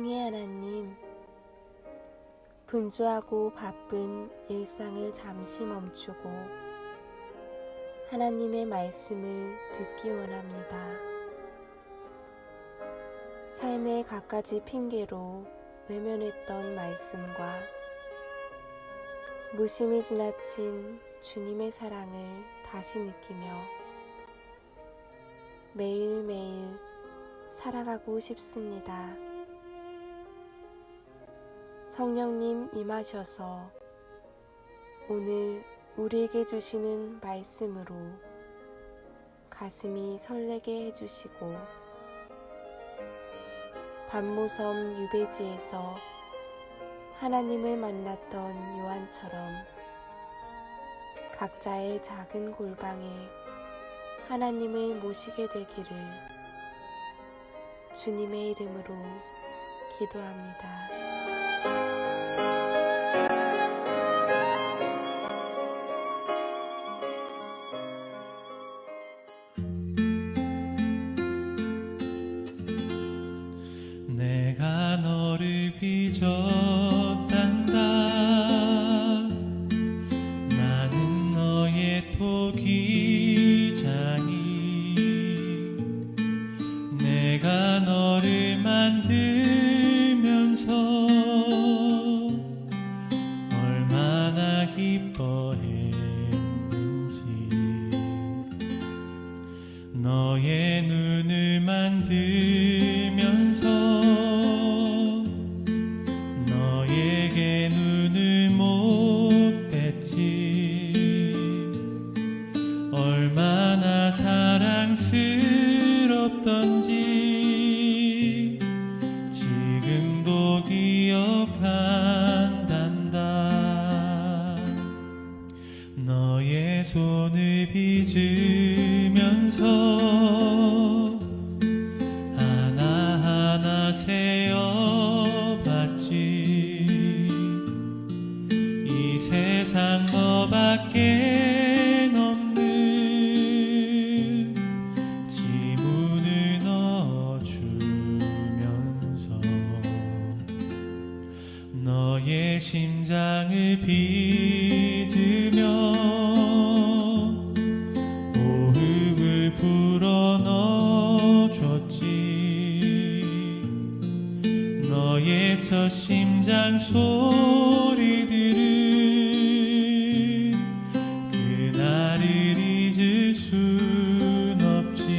사랑의 하나님, 분주하고 바쁜 일상을 잠시 멈추고 하나님의 말씀을 듣기 원합니다. 삶의 갖가지 핑계로 외면했던 말씀과 무심히 지나친 주님의 사랑을 다시 느끼며 매일매일 살아가고 싶습니다. 성령님 임하셔서 오늘 우리에게 주시는 말씀으로 가슴이 설레게 해주시고 반모섬 유배지에서 하나님을 만났던 요한처럼 각자의 작은 골방에 하나님을 모시게 되기를 주님의 이름으로 기도합니다. 내가 너를 빚었단다. 나는 너의 토기자니 내가 너를 만들면서 얼마나 기뻐했는지 너의 눈을 만들면서 너에게 눈을 못 댔지. 얼마나 사랑스럽던지 지금도 기억한단다. 너의 손을 빚으면서 하나하나 세어봤지. 이 세상 너밖에 없는 지문을 넣어주면서 너의 심장을 빚으며 호흡을 불어넣어줬지. 너의 첫 심장 소리 들은 그날을 잊을 순 없지.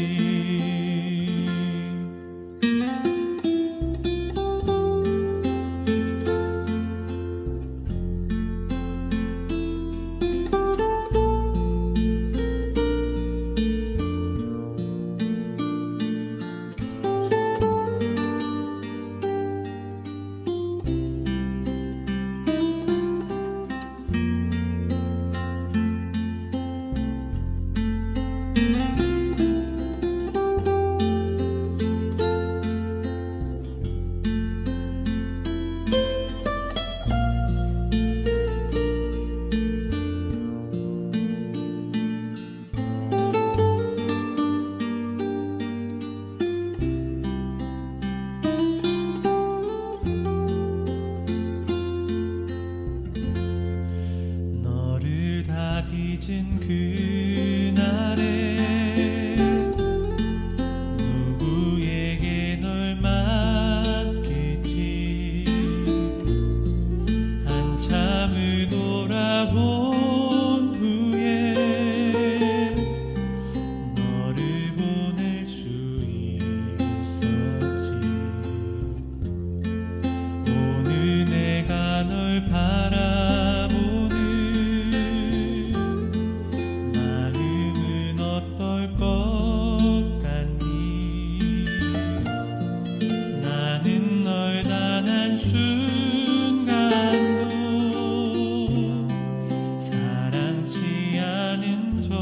너를 다 빚은 그날에 누구에게 널 맡길지. 한참을 돌아본 후에 너를 보낼 수 있었지. 오늘 내가 널 바라보는 마음은 어떨 것 같니? 나는 널 단 한순간도 사랑치 않은 적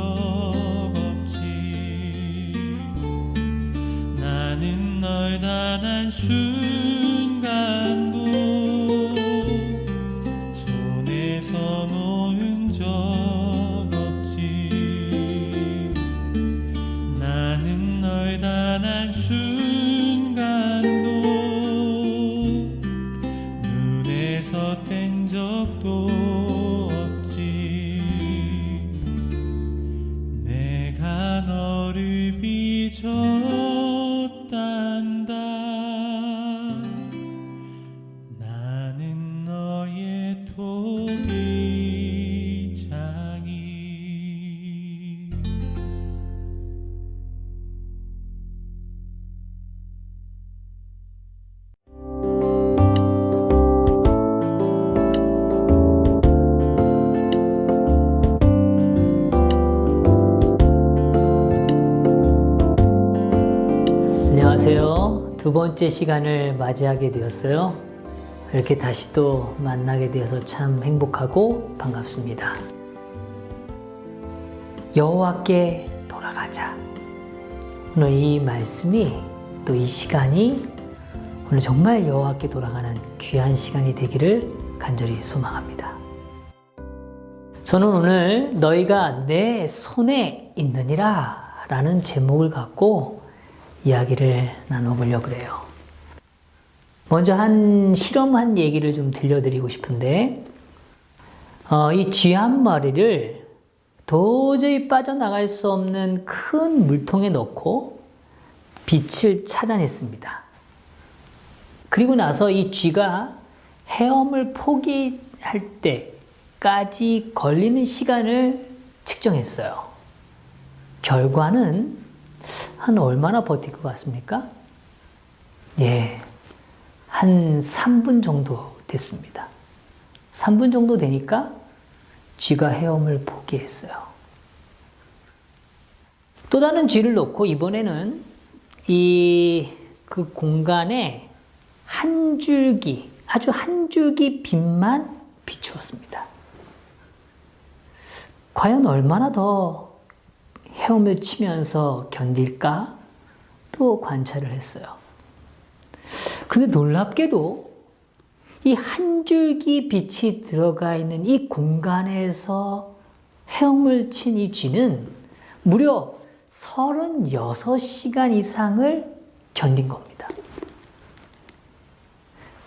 없지. 나는 널 단 한순간도 손에서 놓은 적 없지. 나는 널 단 한순간도 두 번째 시간을 맞이하게 되었어요. 이렇게 다시 또 만나게 되어서 참 행복하고 반갑습니다. 여호와께 돌아가자. 오늘 이 말씀이 또 이 시간이 오늘 정말 여호와께 돌아가는 귀한 시간이 되기를 간절히 소망합니다. 저는 오늘 너희가 내 손에 있느니라 라는 제목을 갖고 이야기를 나눠보려고 그래요. 먼저 실험한 얘기를 좀 들려드리고 싶은데, 이 쥐 한 마리를 도저히 빠져나갈 수 없는 큰 물통에 넣고 빛을 차단했습니다. 그리고 나서 이 쥐가 헤엄을 포기할 때까지 걸리는 시간을 측정했어요. 결과는 한 얼마나 버틸 것 같습니까? 한 3분 정도 됐습니다. 3분 정도 되니까 쥐가 헤엄을 포기했어요. 또 다른 쥐를 놓고 이번에는 그 공간에 아주 한 줄기 빛만 비추었습니다. 과연 얼마나 더 헤엄을 치면서 견딜까? 또 관찰을 했어요. 그런데 놀랍게도 이 한 줄기 빛이 들어가 있는 이 공간에서 헤엄을 친 이 쥐는 무려 36시간 이상을 견딘 겁니다.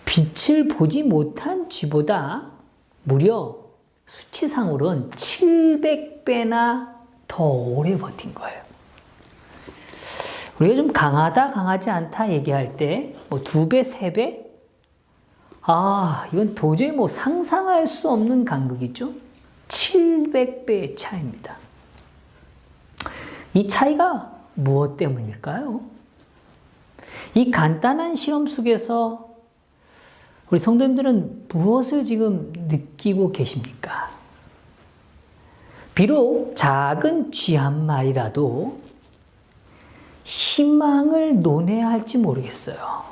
빛을 보지 못한 쥐보다 무려 수치상으로는 700배나 더 오래 버틴 거예요. 우리가 좀 강하다, 강하지 않다 얘기할 때, 2배, 3배? 이건 도저히 상상할 수 없는 간극이죠. 700배의 차이입니다. 이 차이가 무엇 때문일까요? 이 간단한 실험 속에서 우리 성도님들은 무엇을 지금 느끼고 계십니까? 비록 작은 쥐 한 마리라도 희망을 논해야 할지 모르겠어요.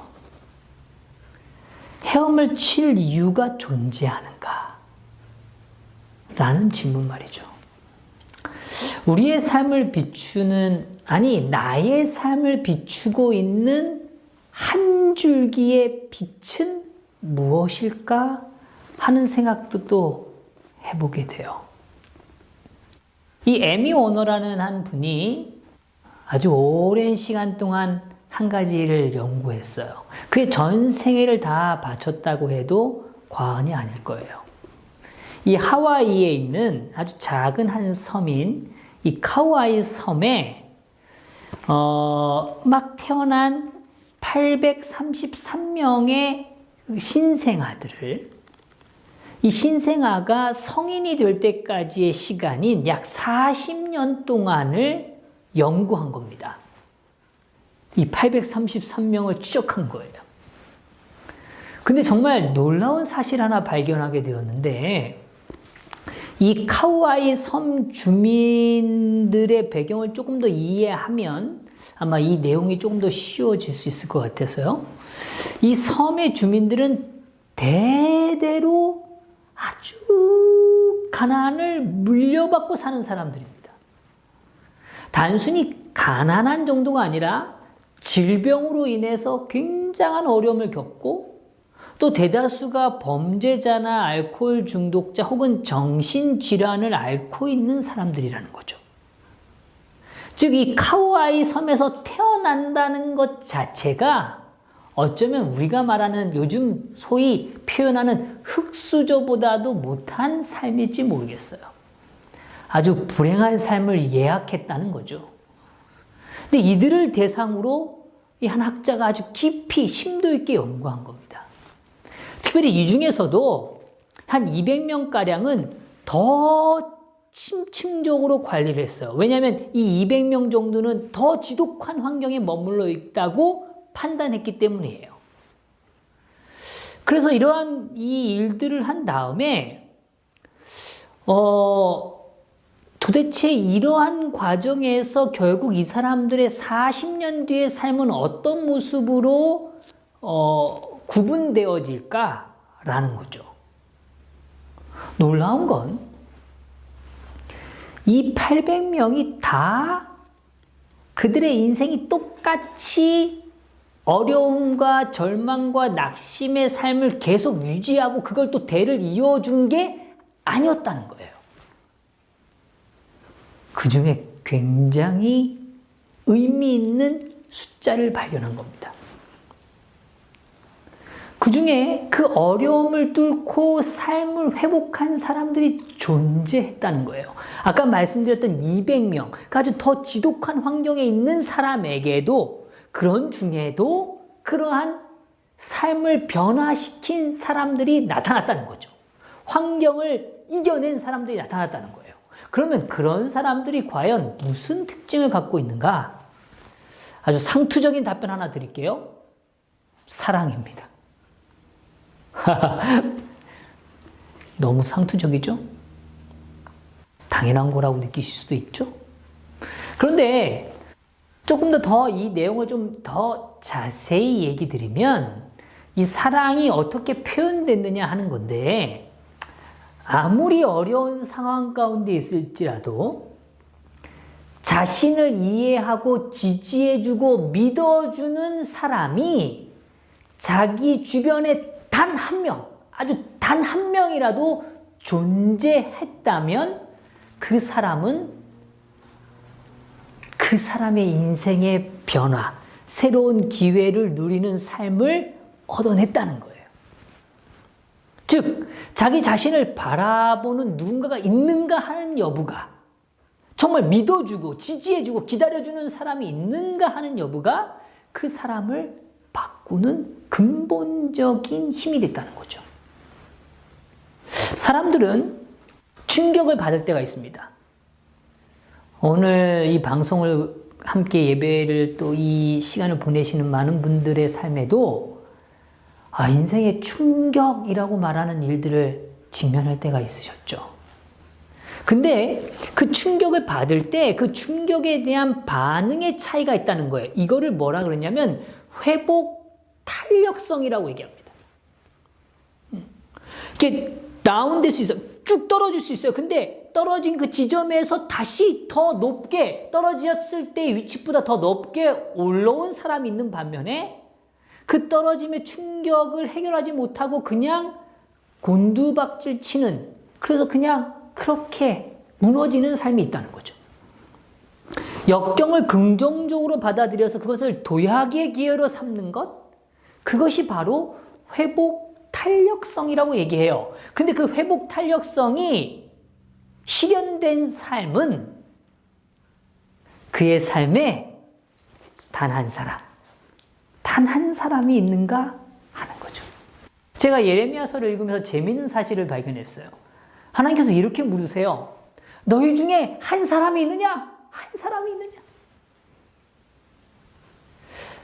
헤엄을 칠 이유가 존재하는가? 라는 질문 말이죠. 우리의 삶을 나의 삶을 비추고 있는 한 줄기의 빛은 무엇일까? 하는 생각도 또 해보게 돼요. 이 에미 워너라는 한 분이 아주 오랜 시간 동안 한 가지 일을 연구했어요. 그의 전 생애를 다 바쳤다고 해도 과언이 아닐 거예요. 이 하와이에 있는 아주 작은 한 섬인 이 카우아이 섬에 막 태어난 833명의 신생아들을 이 신생아가 성인이 될 때까지의 시간인 약 40년 동안을 연구한 겁니다. 이 833명을 추적한 거예요. 근데 정말 놀라운 사실 하나 발견하게 되었는데, 이 카우아이 섬 주민들의 배경을 조금 더 이해하면 아마 이 내용이 조금 더 쉬워질 수 있을 것 같아서요. 이 섬의 주민들은 대대로 아주 가난을 물려받고 사는 사람들입니다. 단순히 가난한 정도가 아니라 질병으로 인해서 굉장한 어려움을 겪고, 또 대다수가 범죄자나 알코올 중독자 혹은 정신질환을 앓고 있는 사람들이라는 거죠. 즉, 이 카우아이 섬에서 태어난다는 것 자체가 어쩌면 우리가 말하는 요즘 소위 표현하는 흙수저보다도 못한 삶일지 모르겠어요. 아주 불행한 삶을 예약했다는 거죠. 근데 이들을 대상으로 이 한 학자가 아주 깊이 심도 있게 연구한 겁니다. 특별히 이 중에서도 한 200명가량은 더 침층적으로 관리를 했어요. 왜냐하면 이 200명 정도는 더 지독한 환경에 머물러 있다고 판단했기 때문이에요. 그래서 이러한 이 일들을 한 다음에 도대체 이러한 과정에서 결국 이 사람들의 40년 뒤의 삶은 어떤 모습으로 구분되어질까라는 거죠. 놀라운 건 이 800명이 다 그들의 인생이 똑같이 어려움과 절망과 낙심의 삶을 계속 유지하고 그걸 또 대를 이어준 게 아니었다는 거예요. 그 중에 굉장히 의미 있는 숫자를 발견한 겁니다. 그 중에 그 어려움을 뚫고 삶을 회복한 사람들이 존재했다는 거예요. 아까 말씀드렸던 200명, 아주 더 지독한 환경에 있는 사람에게도 그런 중에도 그러한 삶을 변화시킨 사람들이 나타났다는 거죠. 환경을 이겨낸 사람들이 나타났다는 거예요. 그러면 그런 사람들이 과연 무슨 특징을 갖고 있는가? 아주 상투적인 답변 하나 드릴게요. 사랑입니다. 너무 상투적이죠? 당연한 거라고 느끼실 수도 있죠? 그런데 조금 더 이 내용을 좀 더 자세히 얘기 드리면 이 사랑이 어떻게 표현됐느냐 하는 건데 아무리 어려운 상황 가운데 있을지라도 자신을 이해하고 지지해주고 믿어주는 사람이 자기 주변에 단 한 명, 아주 단 한 명이라도 존재했다면 그 사람은 그 사람의 인생의 변화, 새로운 기회를 누리는 삶을 얻어냈다는 거예요. 즉, 자기 자신을 바라보는 누군가가 있는가 하는 여부가, 정말 믿어주고 지지해주고 기다려주는 사람이 있는가 하는 여부가 그 사람을 바꾸는 근본적인 힘이 됐다는 거죠. 사람들은 충격을 받을 때가 있습니다. 오늘 이 방송을 함께 예배를 또 이 시간을 보내시는 많은 분들의 삶에도 인생의 충격이라고 말하는 일들을 직면할 때가 있으셨죠. 근데 그 충격을 받을 때 그 충격에 대한 반응의 차이가 있다는 거예요. 이거를 뭐라 그러냐면 회복 탄력성이라고 얘기합니다. 이게 다운될 수 있어요. 쭉 떨어질 수 있어요. 근데 떨어진 그 지점에서 다시 더 높게 떨어졌을 때의 위치보다 더 높게 올라온 사람이 있는 반면에 그 떨어짐의 충격을 해결하지 못하고 그냥 곤두박질 치는, 그래서 그냥 그렇게 무너지는 삶이 있다는 거죠. 역경을 긍정적으로 받아들여서 그것을 도약의 기회로 삼는 것, 그것이 바로 회복 탄력성이라고 얘기해요. 근데 그 회복 탄력성이 실현된 삶은 그의 삶에 단 한 사람이 있는가 하는 거죠. 제가 예레미야서를 읽으면서 재미있는 사실을 발견했어요. 하나님께서 이렇게 물으세요. 너희 중에 한 사람이 있느냐? 한 사람이 있느냐?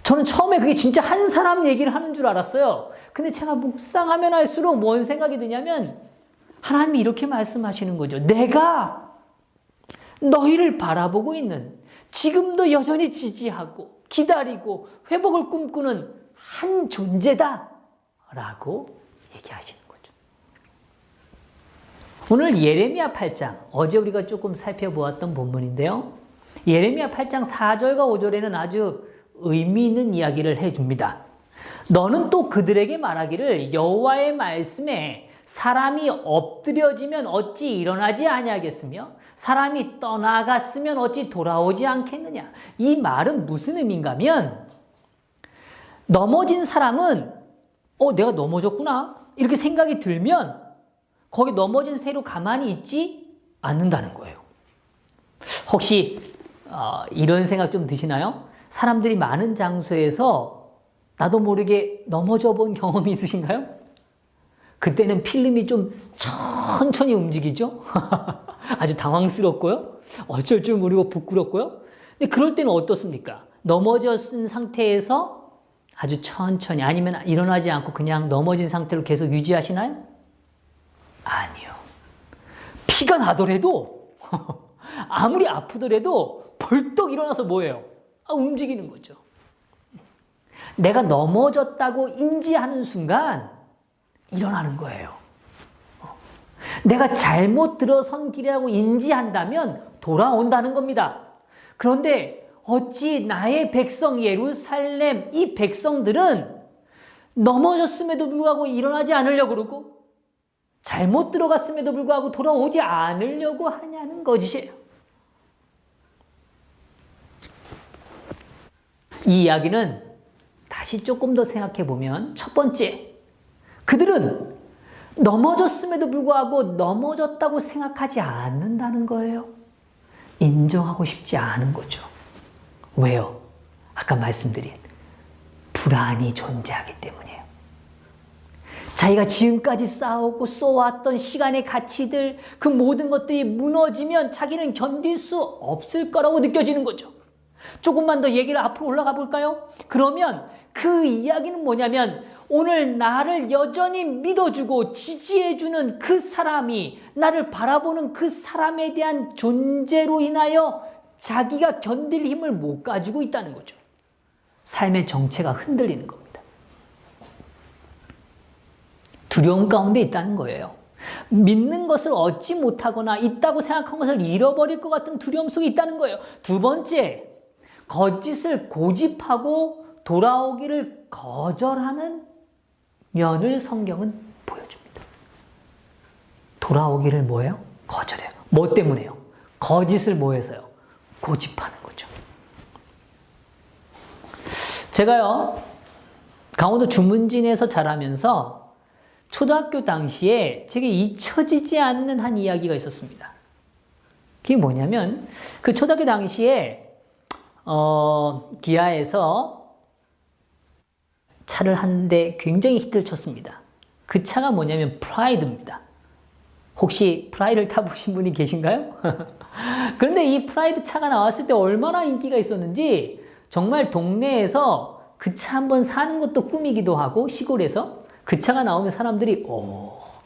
저는 처음에 그게 진짜 한 사람 얘기를 하는 줄 알았어요. 근데 제가 묵상하면 할수록 뭔 생각이 드냐면 하나님이 이렇게 말씀하시는 거죠. 내가 너희를 바라보고 있는, 지금도 여전히 지지하고 기다리고 회복을 꿈꾸는 한 존재다 라고 얘기하시는 거죠. 오늘 예레미야 8장, 어제 우리가 조금 살펴보았던 본문인데요. 예레미야 8장 4절과 5절에는 아주 의미 있는 이야기를 해줍니다. 너는 또 그들에게 말하기를 여호와의 말씀에 사람이 엎드려지면 어찌 일어나지 아니하겠으며 사람이 떠나갔으면 어찌 돌아오지 않겠느냐. 이 말은 무슨 의미인가 하면 넘어진 사람은 내가 넘어졌구나 이렇게 생각이 들면 거기 넘어진 새로 가만히 있지 않는다는 거예요. 혹시 이런 생각 좀 드시나요? 사람들이 많은 장소에서 나도 모르게 넘어져 본 경험이 있으신가요? 그때는 필름이 좀 천천히 움직이죠? 아주 당황스럽고요. 어쩔 줄 모르고 부끄럽고요. 근데 그럴 때는 어떻습니까? 넘어졌은 상태에서 아주 천천히 아니면 일어나지 않고 그냥 넘어진 상태로 계속 유지하시나요? 아니요. 피가 나더라도 아무리 아프더라도 벌떡 일어나서 뭐예요? 움직이는 거죠. 내가 넘어졌다고 인지하는 순간 일어나는 거예요. 내가 잘못 들어선 길이라고 인지한다면 돌아온다는 겁니다. 그런데 어찌 나의 백성 예루살렘 이 백성들은 넘어졌음에도 불구하고 일어나지 않으려고 그러고 잘못 들어갔음에도 불구하고 돌아오지 않으려고 하냐는 거짓이에요. 이 이야기는 다시 조금 더 생각해 보면 첫 번째, 그들은 넘어졌음에도 불구하고 넘어졌다고 생각하지 않는다는 거예요. 인정하고 싶지 않은 거죠. 왜요? 아까 말씀드린 불안이 존재하기 때문이에요. 자기가 지금까지 쌓아오고 쏘았던 시간의 가치들, 그 모든 것들이 무너지면 자기는 견딜 수 없을 거라고 느껴지는 거죠. 조금만 더 얘기를 앞으로 올라가 볼까요? 그러면 그 이야기는 뭐냐면 오늘 나를 여전히 믿어주고 지지해주는 그 사람이, 나를 바라보는 그 사람에 대한 존재로 인하여 자기가 견딜 힘을 못 가지고 있다는 거죠. 삶의 정체가 흔들리는 겁니다. 두려움 가운데 있다는 거예요. 믿는 것을 얻지 못하거나 있다고 생각한 것을 잃어버릴 것 같은 두려움 속에 있다는 거예요. 두 번째, 거짓을 고집하고 돌아오기를 거절하는 면을 성경은 보여줍니다. 돌아오기를 뭐예요? 거절해요. 뭐 때문에요? 거짓을 뭐해서요? 고집하는 거죠. 제가요, 강원도 주문진에서 자라면서 초등학교 당시에 제게 잊혀지지 않는 한 이야기가 있었습니다. 그게 뭐냐면 그 초등학교 당시에 기아에서 차를 한 대 굉장히 히트를 쳤습니다. 그 차가 뭐냐면 프라이드입니다. 혹시 프라이드를 타보신 분이 계신가요? 그런데 이 프라이드 차가 나왔을 때 얼마나 인기가 있었는지 정말 동네에서 그 차 한번 사는 것도 꿈이기도 하고 시골에서 그 차가 나오면 사람들이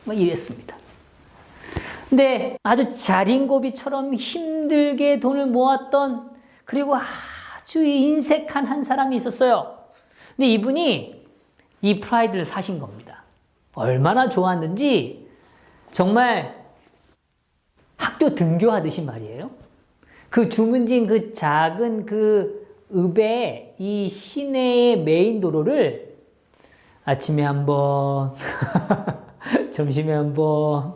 막 이랬습니다. 근데 아주 자린고비처럼 힘들게 돈을 모았던, 그리고 아주 인색한 한 사람이 있었어요. 근데 이분이 이 프라이드를 사신 겁니다. 얼마나 좋았는지 정말 학교 등교하듯이 말이에요. 그 주문진 그 작은 그 읍의 이 시내의 메인 도로를 아침에 한번 점심에 한번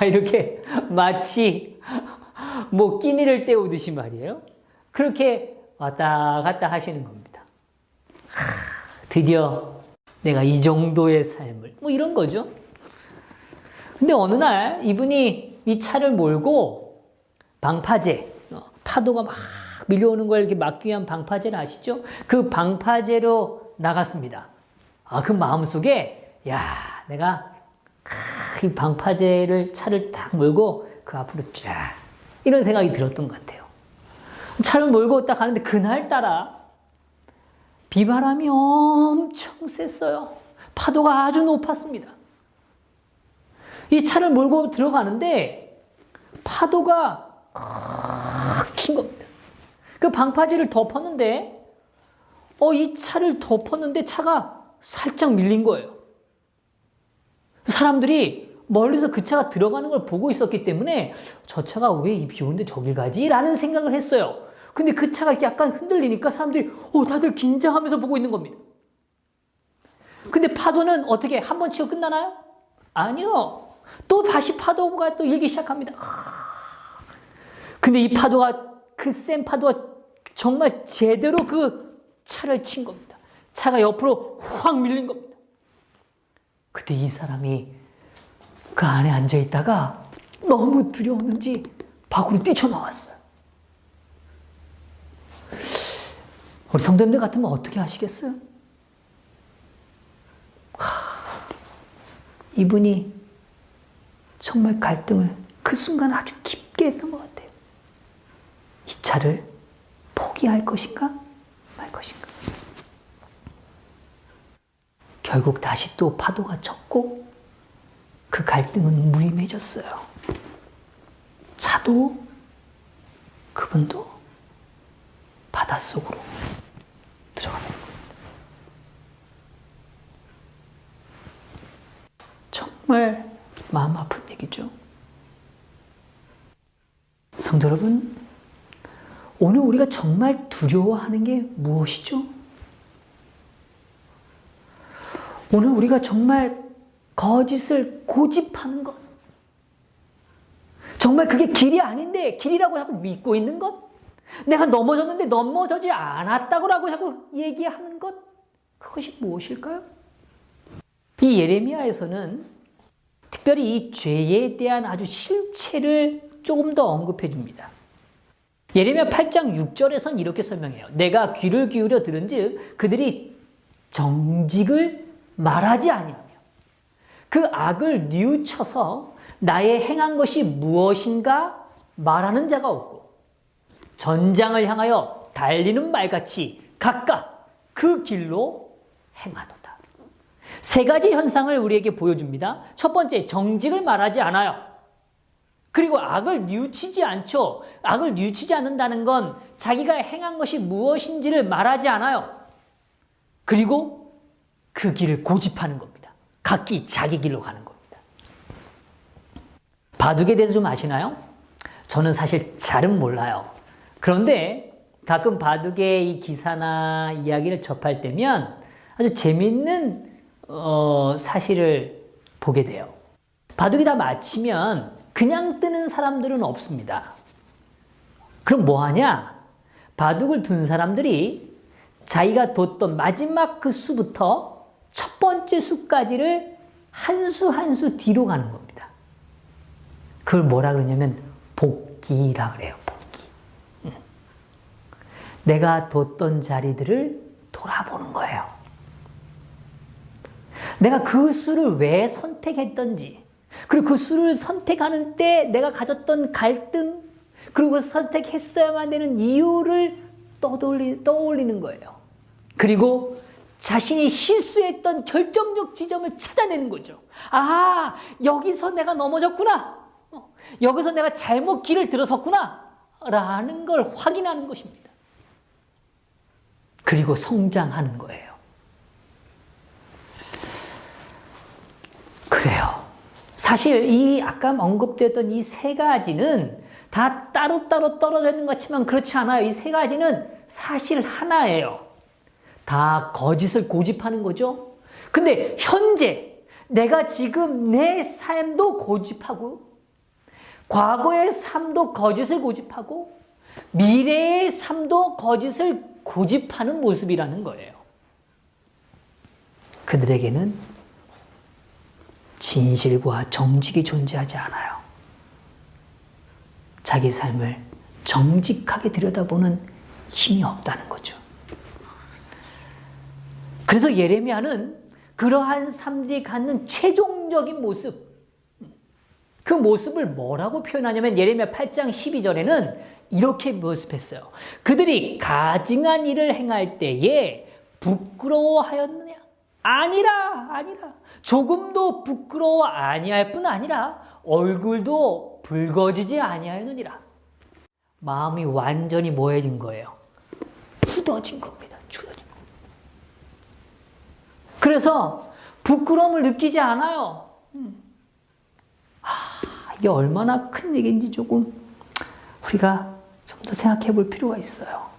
이렇게 마치 뭐 끼니를 때우듯이 말이에요. 그렇게 왔다 갔다 하시는 겁니다. 드디어 내가 이 정도의 삶을, 뭐 이런 거죠. 근데 어느 날 이분이 이 차를 몰고 방파제, 파도가 막 밀려오는 걸 이렇게 막기 위한 방파제를 아시죠? 그 방파제로 나갔습니다. 그 마음속에 내가 이 방파제를 차를 딱 몰고 그 앞으로 쫙, 이런 생각이 들었던 것 같아요. 차를 몰고 딱 가는데 그날따라 비바람이 엄청 셌어요. 파도가 아주 높았습니다. 이 차를 몰고 들어가는데 파도가 킨 겁니다. 그 방파제를 덮었는데 이 차를 덮었는데 차가 살짝 밀린 거예요. 사람들이 멀리서 그 차가 들어가는 걸 보고 있었기 때문에 저 차가 왜 이 비 오는데 저길 가지? 라는 생각을 했어요. 근데 그 차가 이렇게 약간 흔들리니까 사람들이 다들 긴장하면서 보고 있는 겁니다. 근데 파도는 어떻게 한 번 치고 끝나나요? 아니요. 또 다시 파도가 또 일기 시작합니다. 근데 이 파도가, 그 센 파도가 정말 제대로 그 차를 친 겁니다. 차가 옆으로 확 밀린 겁니다. 그때 이 사람이 그 안에 앉아 있다가 너무 두려웠는지 밖으로 뛰쳐나왔어요. 우리 성도님들 같으면 어떻게 하시겠어요? 이분이 정말 갈등을 그 순간 아주 깊게 했던 것 같아요. 이 차를 포기할 것인가 말 것인가. 결국 다시 또 파도가 쳤고 그 갈등은 무임해졌어요. 차도 그분도 바닷속으로 들어가는 겁니다. 정말 마음 아픈 얘기죠. 성도 여러분, 오늘 우리가 정말 두려워하는 게 무엇이죠? 오늘 우리가 정말 거짓을 고집하는 것, 정말 그게 길이 아닌데 길이라고 자꾸 믿고 있는 것, 내가 넘어졌는데 넘어지지 않았다고 자꾸 얘기하는 것, 그것이 무엇일까요? 이 예레미야에서는 특별히 이 죄에 대한 아주 실체를 조금 더 언급해 줍니다. 예레미야 8장 6절에선 이렇게 설명해요. 내가 귀를 기울여 들은즉 그들이 정직을 말하지 아니하며 그 악을 뉘우쳐서 나의 행한 것이 무엇인가 말하는 자가 없고 전장을 향하여 달리는 말같이 각각 그 길로 행하도다. 세 가지 현상을 우리에게 보여줍니다. 첫 번째, 정직을 말하지 않아요. 그리고 악을 뉘우치지 않죠. 악을 뉘우치지 않는다는 건 자기가 행한 것이 무엇인지를 말하지 않아요. 그리고 그 길을 고집하는 겁니다. 각기 자기 길로 가는 겁니다. 바둑에 대해서 좀 아시나요? 저는 사실 잘은 몰라요. 그런데 가끔 바둑의 이 기사나 이야기를 접할 때면 아주 재밌는 사실을 보게 돼요. 바둑이 다 마치면 그냥 뜨는 사람들은 없습니다. 그럼 뭐 하냐? 바둑을 둔 사람들이 자기가 뒀던 마지막 그 수부터 첫 번째 수까지를 한 수 한 수 뒤로 가는 겁니다. 그걸 뭐라 그러냐면 복기라 그래요. 복기. 내가 뒀던 자리들을 돌아보는 거예요. 내가 그 수를 왜 선택했던지, 그리고 그 수를 선택하는 때 내가 가졌던 갈등, 그리고 선택했어야만 되는 이유를 떠올리는 거예요. 그리고 자신이 실수했던 결정적 지점을 찾아내는 거죠. 아, 여기서 내가 넘어졌구나. 여기서 내가 잘못 길을 들어섰구나. 라는 걸 확인하는 것입니다. 그리고 성장하는 거예요. 그래요. 사실 이 아까 언급되었던 이 세 가지는 다 따로따로 떨어져 있는 것 같지만 그렇지 않아요. 이 세 가지는 사실 하나예요. 다 거짓을 고집하는 거죠. 근데 현재 내가 지금 내 삶도 고집하고 과거의 삶도 거짓을 고집하고 미래의 삶도 거짓을 고집하는 모습이라는 거예요. 그들에게는 진실과 정직이 존재하지 않아요. 자기 삶을 정직하게 들여다보는 힘이 없다는 거죠. 그래서 예레미야는 그러한 사람들이 갖는 최종적인 모습, 그 모습을 뭐라고 표현하냐면 예레미야 8장 12절에는 이렇게 모습했어요. 그들이 가증한 일을 행할 때에 부끄러워하였느냐? 아니라 조금도 부끄러워 아니할 뿐 아니라 얼굴도 붉어지지 아니하였느니라. 마음이 완전히 뭐해진 거예요? 굳어진 겁니다. 굳어진 거. 그래서 부끄러움을 느끼지 않아요. 이게 얼마나 큰 얘기인지 조금 우리가 좀 더 생각해 볼 필요가 있어요.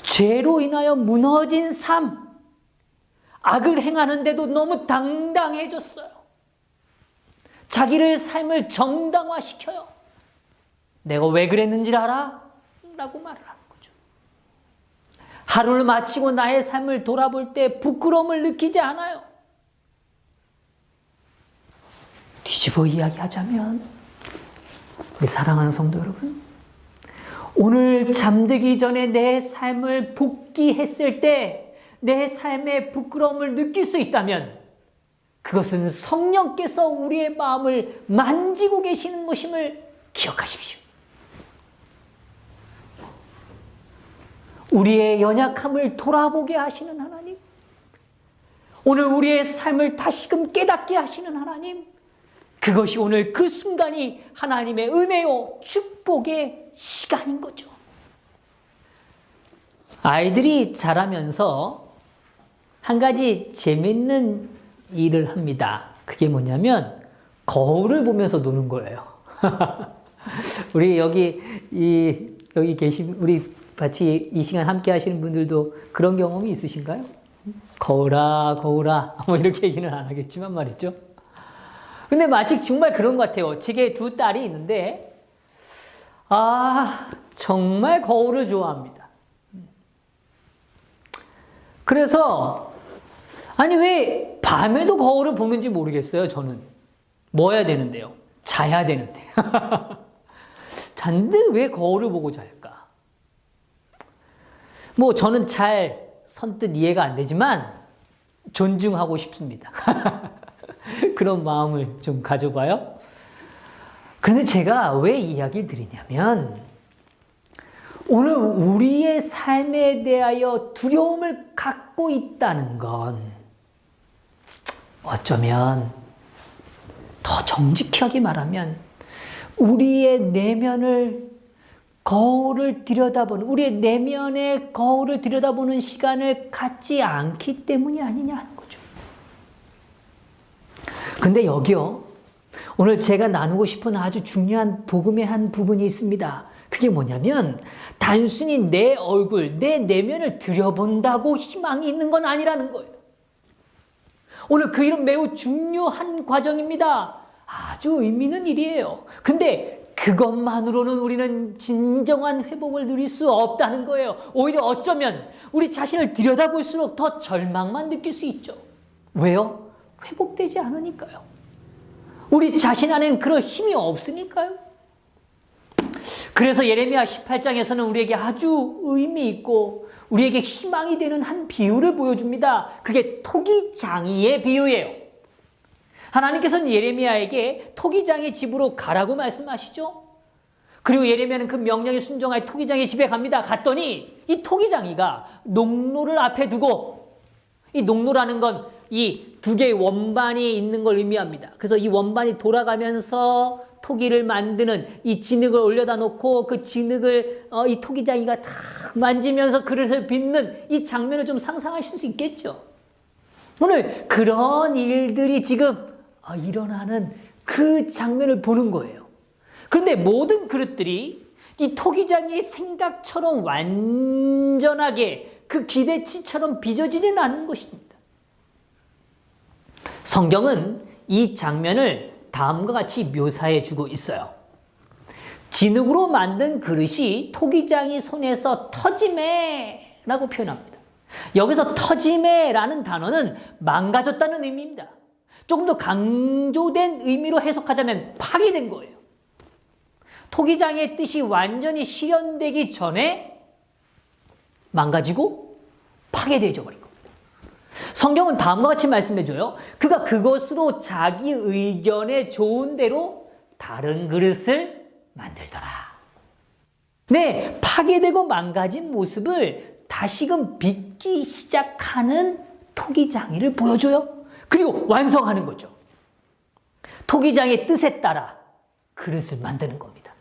죄로 인하여 무너진 삶, 악을 행하는데도 너무 당당해졌어요. 자기를 삶을 정당화시켜요. 내가 왜 그랬는지를 알아? 라고 말을 하는 거죠. 하루를 마치고 나의 삶을 돌아볼 때 부끄러움을 느끼지 않아요. 뒤집어 이야기하자면 우리 사랑하는 성도 여러분, 오늘 잠들기 전에 내 삶을 복귀했을 때 내 삶의 부끄러움을 느낄 수 있다면 그것은 성령께서 우리의 마음을 만지고 계시는 것임을 기억하십시오. 우리의 연약함을 돌아보게 하시는 하나님, 오늘 우리의 삶을 다시금 깨닫게 하시는 하나님, 그것이 오늘 그 순간이 하나님의 은혜요 축복의 시간인 거죠. 아이들이 자라면서 한 가지 재밌는 일을 합니다. 그게 뭐냐면 거울을 보면서 노는 거예요. 우리 여기 계신 우리 같이 이 시간 함께 하시는 분들도 그런 경험이 있으신가요? 거울아 뭐 이렇게 얘기는 안 하겠지만 말이죠. 근데 마치 정말 그런 것 같아요. 제게 두 딸이 있는데 정말 거울을 좋아합니다. 그래서 아니 왜 밤에도 거울을 보는지 모르겠어요. 저는 뭐 해야 되는데요? 자야 되는데 잔데 왜 거울을 보고 잘까? 뭐 저는 잘 선뜻 이해가 안 되지만 존중하고 싶습니다. 그런 마음을 좀 가져봐요. 그런데 제가 왜 이 이야기를 드리냐면 오늘 우리의 삶에 대하여 두려움을 갖고 있다는 건 어쩌면 더 정직하게 말하면 우리의 내면을 우리의 내면의 거울을 들여다보는 시간을 갖지 않기 때문이 아니냐 하는 거죠. 근데 여기요, 오늘 제가 나누고 싶은 아주 중요한 복음의 한 부분이 있습니다. 그게 뭐냐면 단순히 내 얼굴, 내 내면을 들여본다고 희망이 있는 건 아니라는 거예요. 오늘 그 일은 매우 중요한 과정입니다. 아주 의미 있는 일이에요. 근데 그것만으로는 우리는 진정한 회복을 누릴 수 없다는 거예요. 오히려 어쩌면 우리 자신을 들여다볼수록 더 절망만 느낄 수 있죠. 왜요? 회복되지 않으니까요. 우리 자신 안에는 그럴 힘이 없으니까요. 그래서 예레미야 18장에서는 우리에게 아주 의미 있고 우리에게 희망이 되는 한 비유를 보여줍니다. 그게 토기장이의 비유예요. 하나님께서는 예레미야에게 토기장의 집으로 가라고 말씀하시죠. 그리고 예레미야는 그 명령에 순종하여 토기장의 집에 갑니다. 갔더니 이 토기장이가 농로를 앞에 두고, 이 농로라는 건 이 두 개의 원반이 있는 걸 의미합니다. 그래서 이 원반이 돌아가면서 토기를 만드는 이 진흙을 올려다 놓고 그 진흙을 이 토기장이가 탁 만지면서 그릇을 빚는 이 장면을 좀 상상하실 수 있겠죠. 오늘 그런 일들이 지금 일어나는 그 장면을 보는 거예요. 그런데 모든 그릇들이 이 토기장의 생각처럼 완전하게 그 기대치처럼 빚어지지는 않는 것입니다. 성경은 이 장면을 다음과 같이 묘사해 주고 있어요. 진흙으로 만든 그릇이 토기장이 손에서 터지매 라고 표현합니다. 여기서 터지매라는 단어는 망가졌다는 의미입니다. 조금 더 강조된 의미로 해석하자면 파괴된 거예요. 토기장의 뜻이 완전히 실현되기 전에 망가지고 파괴되어져 버린 겁니다. 성경은 다음과 같이 말씀해줘요. 그가 그것으로 자기 의견에 좋은 대로 다른 그릇을 만들더라. 네, 파괴되고 망가진 모습을 다시금 빚기 시작하는 토기장이를 보여줘요. 그리고 완성하는 거죠. 토기장의 뜻에 따라 그릇을 만드는 겁니다.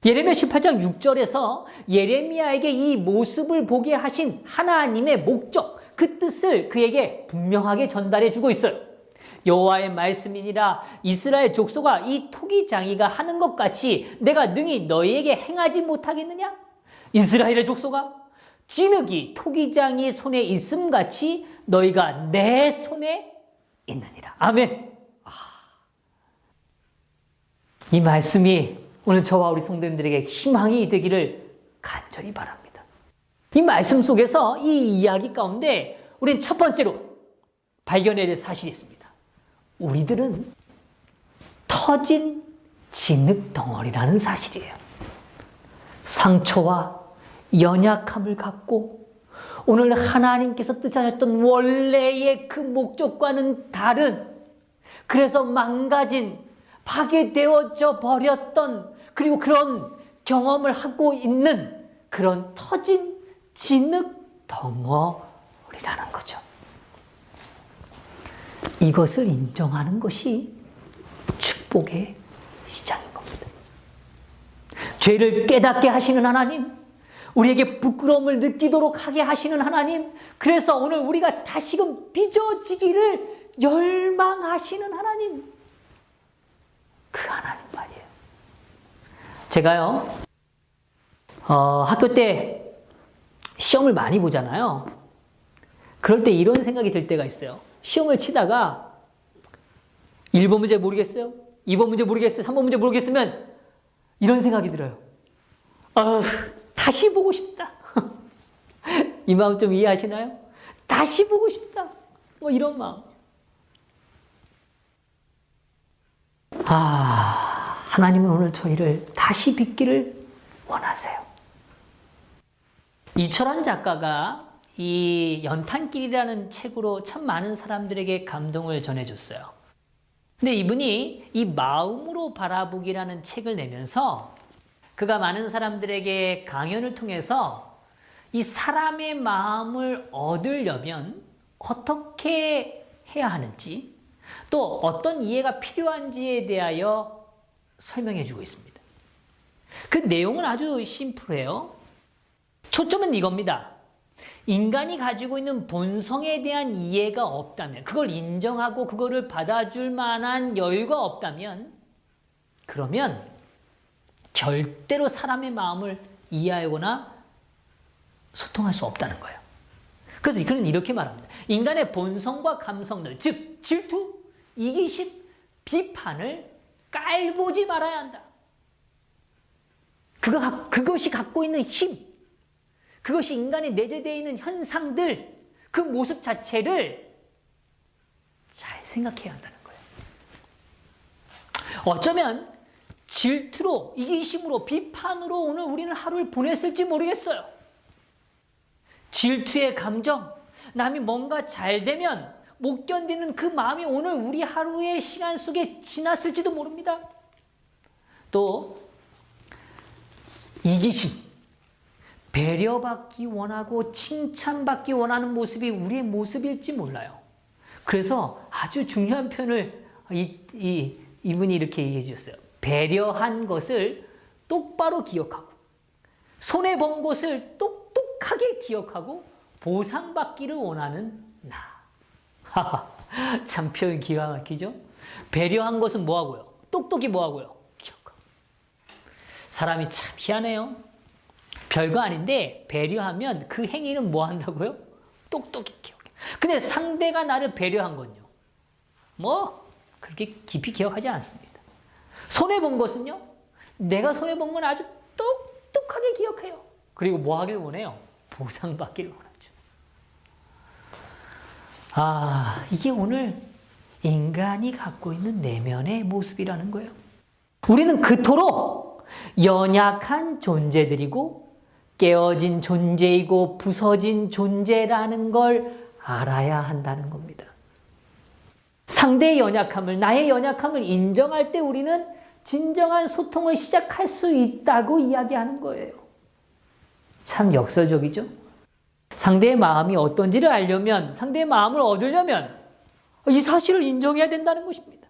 예레미야 18장 6절에서 예레미야에게 이 모습을 보게 하신 하나님의 목적, 그 뜻을 그에게 분명하게 전달해 주고 있어요. 여호와의 말씀이니라 이스라엘 족속아 이 토기장이가 하는 것 같이 내가 능히 너희에게 행하지 못하겠느냐? 이스라엘의 족속아 진흙이 토기장이 손에 있음 같이 너희가 내 손에 있느니라. 아멘. 이 말씀이 오늘 저와 우리 성도님들에게 희망이 되기를 간절히 바랍니다. 이 말씀 속에서 이 이야기 가운데 우리는 첫 번째로 발견해야 될 사실이 있습니다. 우리들은 터진 진흙 덩어리라는 사실이에요. 상처와 연약함을 갖고 오늘 하나님께서 뜻하셨던 원래의 그 목적과는 다른, 그래서 망가진, 파괴되어져 버렸던, 그리고 그런 경험을 하고 있는 그런 터진 진흙 덩어리라는 거죠. 이것을 인정하는 것이 축복의 시작인 겁니다. 죄를 깨닫게 하시는 하나님, 우리에게 부끄러움을 느끼도록 하게 하시는 하나님, 그래서 오늘 우리가 다시금 빚어지기를 열망하시는 하나님, 그 하나님 말이에요. 제가요, 학교 때 시험을 많이 보잖아요. 그럴 때 이런 생각이 들 때가 있어요. 시험을 치다가 1번 문제 모르겠어요? 2번 문제 모르겠어요? 3번 문제 모르겠으면 이런 생각이 들어요. 다시 보고 싶다. 이 마음 좀 이해하시나요? 다시 보고 싶다. 뭐 이런 마음. 하나님은 오늘 저희를 다시 빚기를 원하세요. 이철환 작가가 이 연탄길이라는 책으로 참 많은 사람들에게 감동을 전해줬어요. 근데 이분이 이 마음으로 바라보기라는 책을 내면서 그가 많은 사람들에게 강연을 통해서 이 사람의 마음을 얻으려면 어떻게 해야 하는지, 또 어떤 이해가 필요한지에 대하여 설명해 주고 있습니다. 그 내용은 아주 심플해요. 초점은 이겁니다. 인간이 가지고 있는 본성에 대한 이해가 없다면, 그걸 인정하고 그거를 받아줄 만한 여유가 없다면, 그러면 절대로 사람의 마음을 이해하거나 소통할 수 없다는 거예요. 그래서 그는 이렇게 말합니다. 인간의 본성과 감성들, 즉 질투, 이기심, 비판을 깔보지 말아야 한다. 그것이 갖고 있는 힘, 그것이 인간에 내재되어 있는 현상들, 그 모습 자체를 잘 생각해야 한다는 거예요. 어쩌면 질투로, 이기심으로, 비판으로 오늘 우리는 하루를 보냈을지 모르겠어요. 질투의 감정, 남이 뭔가 잘 되면 못 견디는 그 마음이 오늘 우리 하루의 시간 속에 지났을지도 모릅니다. 또 이기심, 배려받기 원하고 칭찬받기 원하는 모습이 우리의 모습일지 몰라요. 그래서 아주 중요한 표현을 이분이 이렇게 얘기해 주셨어요. 배려한 것을 똑바로 기억하고, 손해본 것을 똑똑하게 기억하고 보상받기를 원하는 나. 참 표현 기가 막히죠? 배려한 것은 뭐하고요? 똑똑히 뭐하고요? 기억하고. 사람이 참 희한해요. 별거 아닌데 배려하면 그 행위는 뭐 한다고요? 똑똑히 기억해. 근데 상대가 나를 배려한 건요, 뭐 그렇게 깊이 기억하지 않습니다. 손해본 것은요, 내가 손해본 건 아주 똑똑하게 기억해요. 그리고 뭐 하길 원해요? 보상받기를 원하죠. 이게 오늘 인간이 갖고 있는 내면의 모습이라는 거예요. 우리는 그토록 연약한 존재들이고 깨어진 존재이고 부서진 존재라는 걸 알아야 한다는 겁니다. 상대의 연약함을, 나의 연약함을 인정할 때 우리는 진정한 소통을 시작할 수 있다고 이야기하는 거예요. 참 역설적이죠? 상대의 마음이 어떤지를 알려면, 상대의 마음을 얻으려면 이 사실을 인정해야 된다는 것입니다.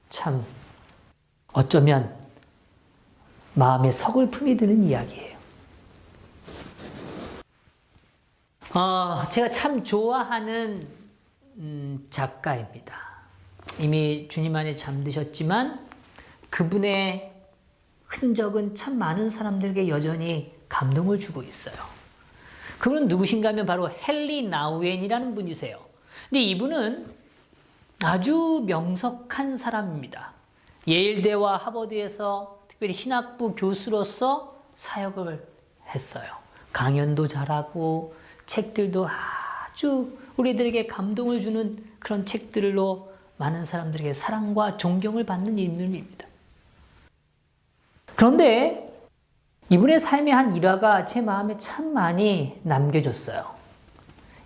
참 어쩌면 마음에 서글픔이 드는 이야기예요. 제가 참 좋아하는 작가입니다. 이미 주님 안에 잠드셨지만 그분의 흔적은 참 많은 사람들에게 여전히 감동을 주고 있어요. 그분은 누구신가 하면 바로 헨리 나우엔이라는 분이세요. 근데 이분은 아주 명석한 사람입니다. 예일대와 하버드에서 특별히 신학부 교수로서 사역을 했어요. 강연도 잘하고 책들도 아주 우리들에게 감동을 주는 그런 책들로 많은 사람들에게 사랑과 존경을 받는 인물입니다. 그런데 이분의 삶의 한 일화가 제 마음에 참 많이 남겨졌어요.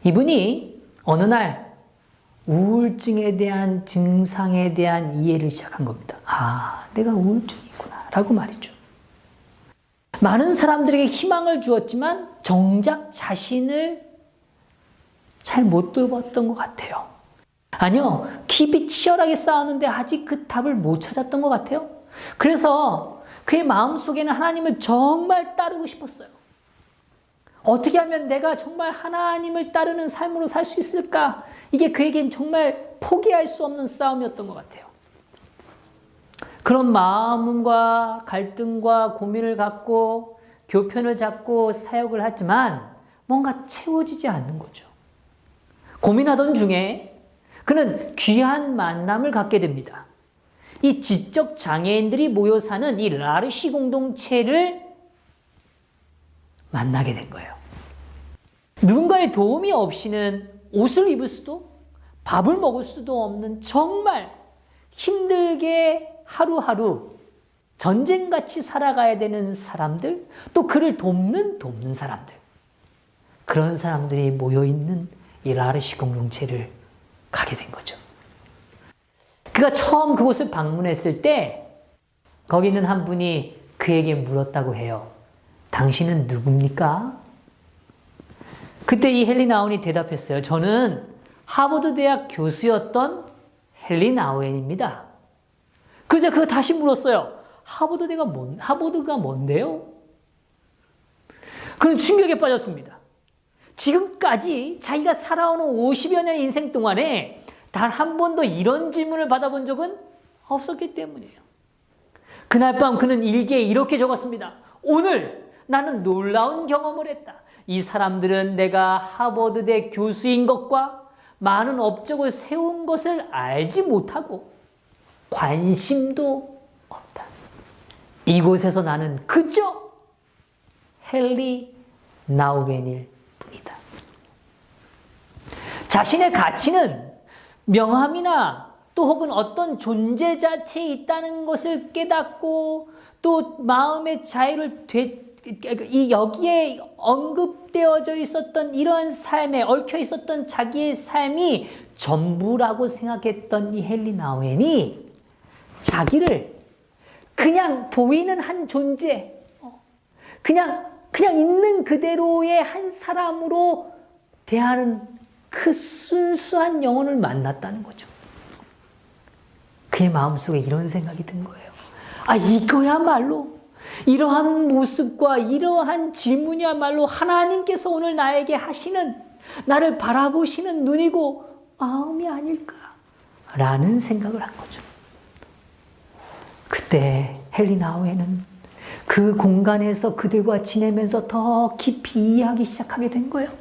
이분이 어느 날 우울증에 대한 증상에 대한 이해를 시작한 겁니다. 내가 우울증이구나 라고 말했죠. 많은 사람들에게 희망을 주었지만 정작 자신을 잘 못 돌봤던 것 같아요. 아니요, 깊이 치열하게 싸웠는데 아직 그 답을 못 찾았던 것 같아요. 그래서 그의 마음속에는 하나님을 정말 따르고 싶었어요. 어떻게 하면 내가 정말 하나님을 따르는 삶으로 살 수 있을까? 이게 그에겐 정말 포기할 수 없는 싸움이었던 것 같아요. 그런 마음과 갈등과 고민을 갖고 교편을 잡고 사역을 하지만 뭔가 채워지지 않는 거죠. 고민하던 중에 그는 귀한 만남을 갖게 됩니다. 이 지적 장애인들이 모여 사는 이 라르시 공동체를 만나게 된 거예요. 누군가의 도움이 없이는 옷을 입을 수도 밥을 먹을 수도 없는 정말 힘들게 하루하루 전쟁같이 살아가야 되는 사람들, 또 그를 돕는 사람들, 그런 사람들이 모여있는 이 라르시 공동체를 가게 된 거죠. 그가 처음 그곳을 방문했을 때 거기 있는 한 분이 그에게 물었다고 해요. 당신은 누굽니까? 그때 이 헨리 나우엔이 대답했어요. 저는 하버드 대학 교수였던 헨리 나우엔입니다. 그래서 그가 다시 물었어요. 하버드가 뭔데요? 그는 충격에 빠졌습니다. 지금까지 자기가 살아오는 50여 년의 인생 동안에 단 한 번도 이런 질문을 받아본 적은 없었기 때문이에요. 그날 밤 그는 일기에 이렇게 적었습니다. 오늘 나는 놀라운 경험을 했다. 이 사람들은 내가 하버드대 교수인 것과 많은 업적을 세운 것을 알지 못하고 관심도 없다. 이곳에서 나는 그저 헨리 나우엔일 뿐이다. 자신의 가치는 명함이나 또 혹은 어떤 존재 자체에 있다는 것을 깨닫고 또 마음의 자유를 여기에 언급되어져 있었던 이러한 삶에 얽혀 있었던 자기의 삶이 전부라고 생각했던 이 헨리 나우엔이 자기를 그냥 보이는 한 존재, 그냥 있는 그대로의 한 사람으로 대하는 그 순수한 영혼을 만났다는 거죠. 그의 마음속에 이런 생각이 든 거예요. 아, 이거야말로 이러한 모습과 이러한 질문이야말로 하나님께서 오늘 나에게 하시는, 나를 바라보시는 눈이고 마음이 아닐까라는 생각을 한 거죠. 그때 헨리 나우엔은 그 공간에서 그들과 지내면서 더 깊이 이해하기 시작하게 된 거예요.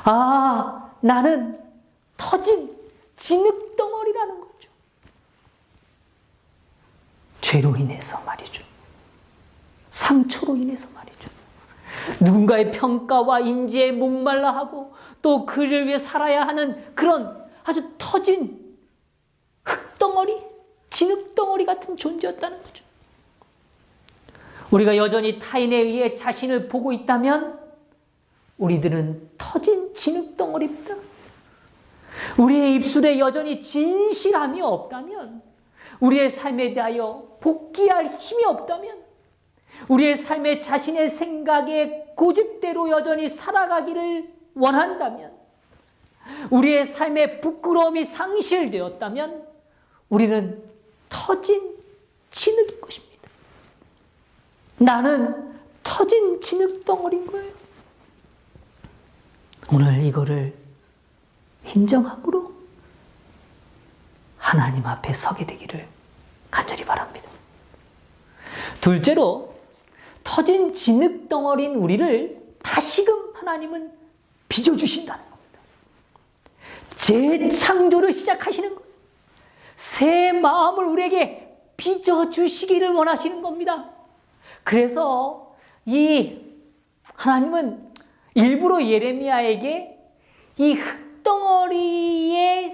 아, 나는 터진 진흙덩어리라는 거죠. 죄로 인해서 말이죠. 상처로 인해서 말이죠. 누군가의 평가와 인지에 목말라 하고 또 그를 위해 살아야 하는 그런 아주 터진 흙덩어리, 진흙덩어리 같은 존재였다는 거죠. 우리가 여전히 타인에 의해 자신을 보고 있다면 우리들은 터진 진흙덩어리입니다. 우리의 입술에 여전히 진실함이 없다면, 우리의 삶에 대하여 복귀할 힘이 없다면, 우리의 삶에 자신의 생각에 고집대로 여전히 살아가기를 원한다면, 우리의 삶에 부끄러움이 상실되었다면 우리는 터진 진흙인 것입니다. 나는 터진 진흙덩어리인 거예요. 오늘 이거를 인정함으로 하나님 앞에 서게 되기를 간절히 바랍니다. 둘째로, 터진 진흙덩어리인 우리를 다시금 하나님은 빚어주신다는 겁니다. 재창조를 시작하시는 거예요. 새 마음을 우리에게 빚어주시기를 원하시는 겁니다. 그래서 이 하나님은 일부러 예레미야에게 이 흙덩어리의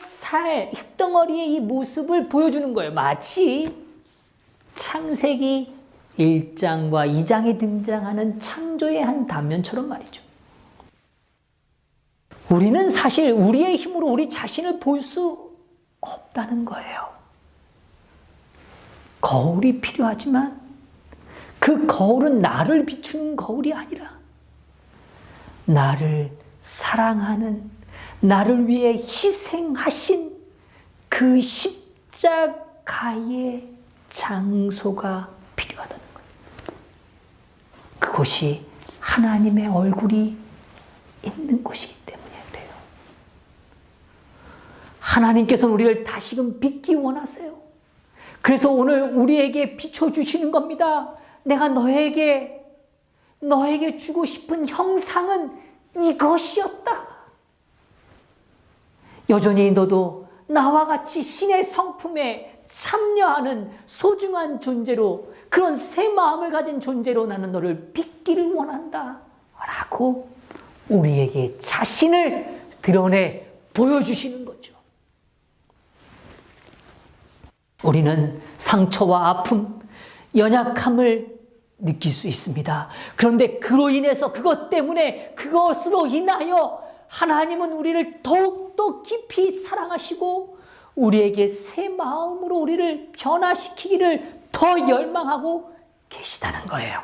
이 모습을 보여주는 거예요. 마치 창세기 1장과 2장에 등장하는 창조의 한 단면처럼 말이죠. 우리는 사실 우리의 힘으로 우리 자신을 볼 수 없다는 거예요. 거울이 필요하지만 그 거울은 나를 비추는 거울이 아니라 나를 사랑하는, 나를 위해 희생하신 그 십자가의 장소가 필요하다는 거예요. 그곳이 하나님의 얼굴이 있는 곳이기 때문에 그래요. 하나님께서는 우리를 다시금 빚기 원하세요. 그래서 오늘 우리에게 비춰주시는 겁니다. 내가 너에게 주고 싶은 형상은 이것이었다. 여전히 너도 나와 같이 신의 성품에 참여하는 소중한 존재로, 그런 새 마음을 가진 존재로 나는 너를 빚기를 원한다 라고 우리에게 자신을 드러내 보여주시는 거죠. 우리는 상처와 아픔, 연약함을 느낄 수 있습니다. 그런데 그로 인해서, 그것 때문에, 그것으로 인하여 하나님은 우리를 더욱더 깊이 사랑하시고 우리에게 새 마음으로 우리를 변화시키기를 더 열망하고 계시다는 거예요.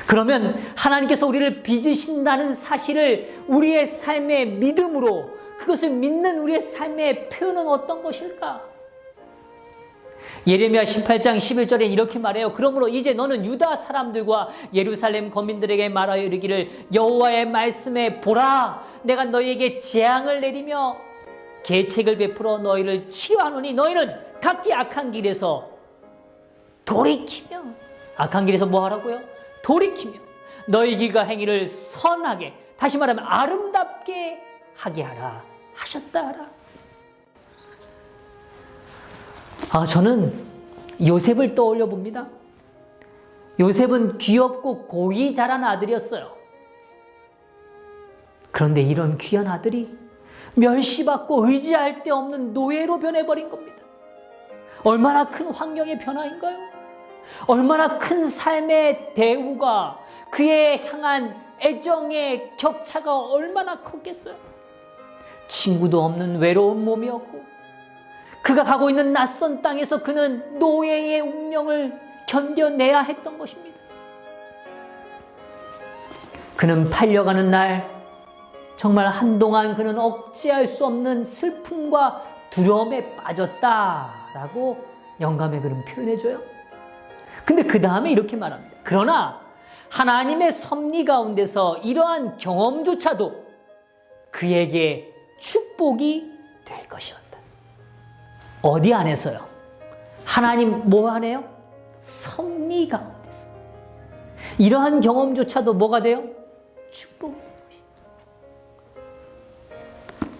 그러면 하나님께서 우리를 빚으신다는 사실을 우리의 삶의 믿음으로, 그것을 믿는 우리의 삶의 표현은 어떤 것일까? 예레미야 18장 11절에 이렇게 말해요. 그러므로 이제 너는 유다 사람들과 예루살렘 거민들에게 말하여 이르기를, 여호와의 말씀에 보라, 내가 너희에게 재앙을 내리며 계책을 베풀어 너희를 치료하노니 너희는 각기 악한 길에서 돌이키며, 악한 길에서 뭐 하라고요? 돌이키며 너희 길과 행위를 선하게, 다시 말하면 아름답게 하게 하라 하셨다 하라. 저는 요셉을 떠올려 봅니다. 요셉은 귀엽고 고이 자란 아들이었어요. 그런데 이런 귀한 아들이 멸시받고 의지할 데 없는 노예로 변해버린 겁니다. 얼마나 큰 환경의 변화인가요? 얼마나 큰 삶의 대우가, 그에 향한 애정의 격차가 얼마나 컸겠어요. 친구도 없는 외로운 몸이었고, 그가 가고 있는 낯선 땅에서 그는 노예의 운명을 견뎌내야 했던 것입니다. 그는 팔려가는 날 정말 한동안 그는 억제할 수 없는 슬픔과 두려움에 빠졌다라고 영감의 글은 표현해줘요. 근데 그 다음에 이렇게 말합니다. 그러나 하나님의 섭리 가운데서 이러한 경험조차도 그에게 축복이 될 것이었다. 어디 안에서요? 하나님 뭐 안에요? 섭리 가운데서. 이러한 경험조차도 뭐가 돼요? 축복이 될 것이다.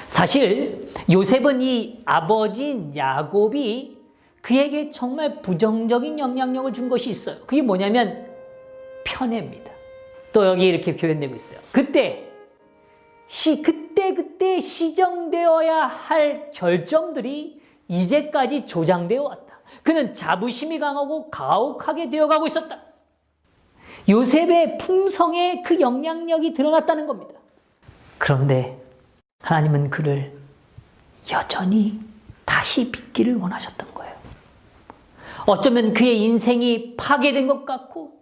사실 요셉은 이 아버지인 야곱이 그에게 정말 부정적인 영향력을 준 것이 있어요. 그게 뭐냐면 편애입니다. 또 여기 이렇게 표현되고 있어요. 그때 시정되어야 할 결정들이 이제까지 조장되어 왔다. 그는 자부심이 강하고 가혹하게 되어가고 있었다. 요셉의 품성에 그 영향력이 드러났다는 겁니다. 그런데 하나님은 그를 여전히 다시 빚기를 원하셨던 거예요. 어쩌면 그의 인생이 파괴된 것 같고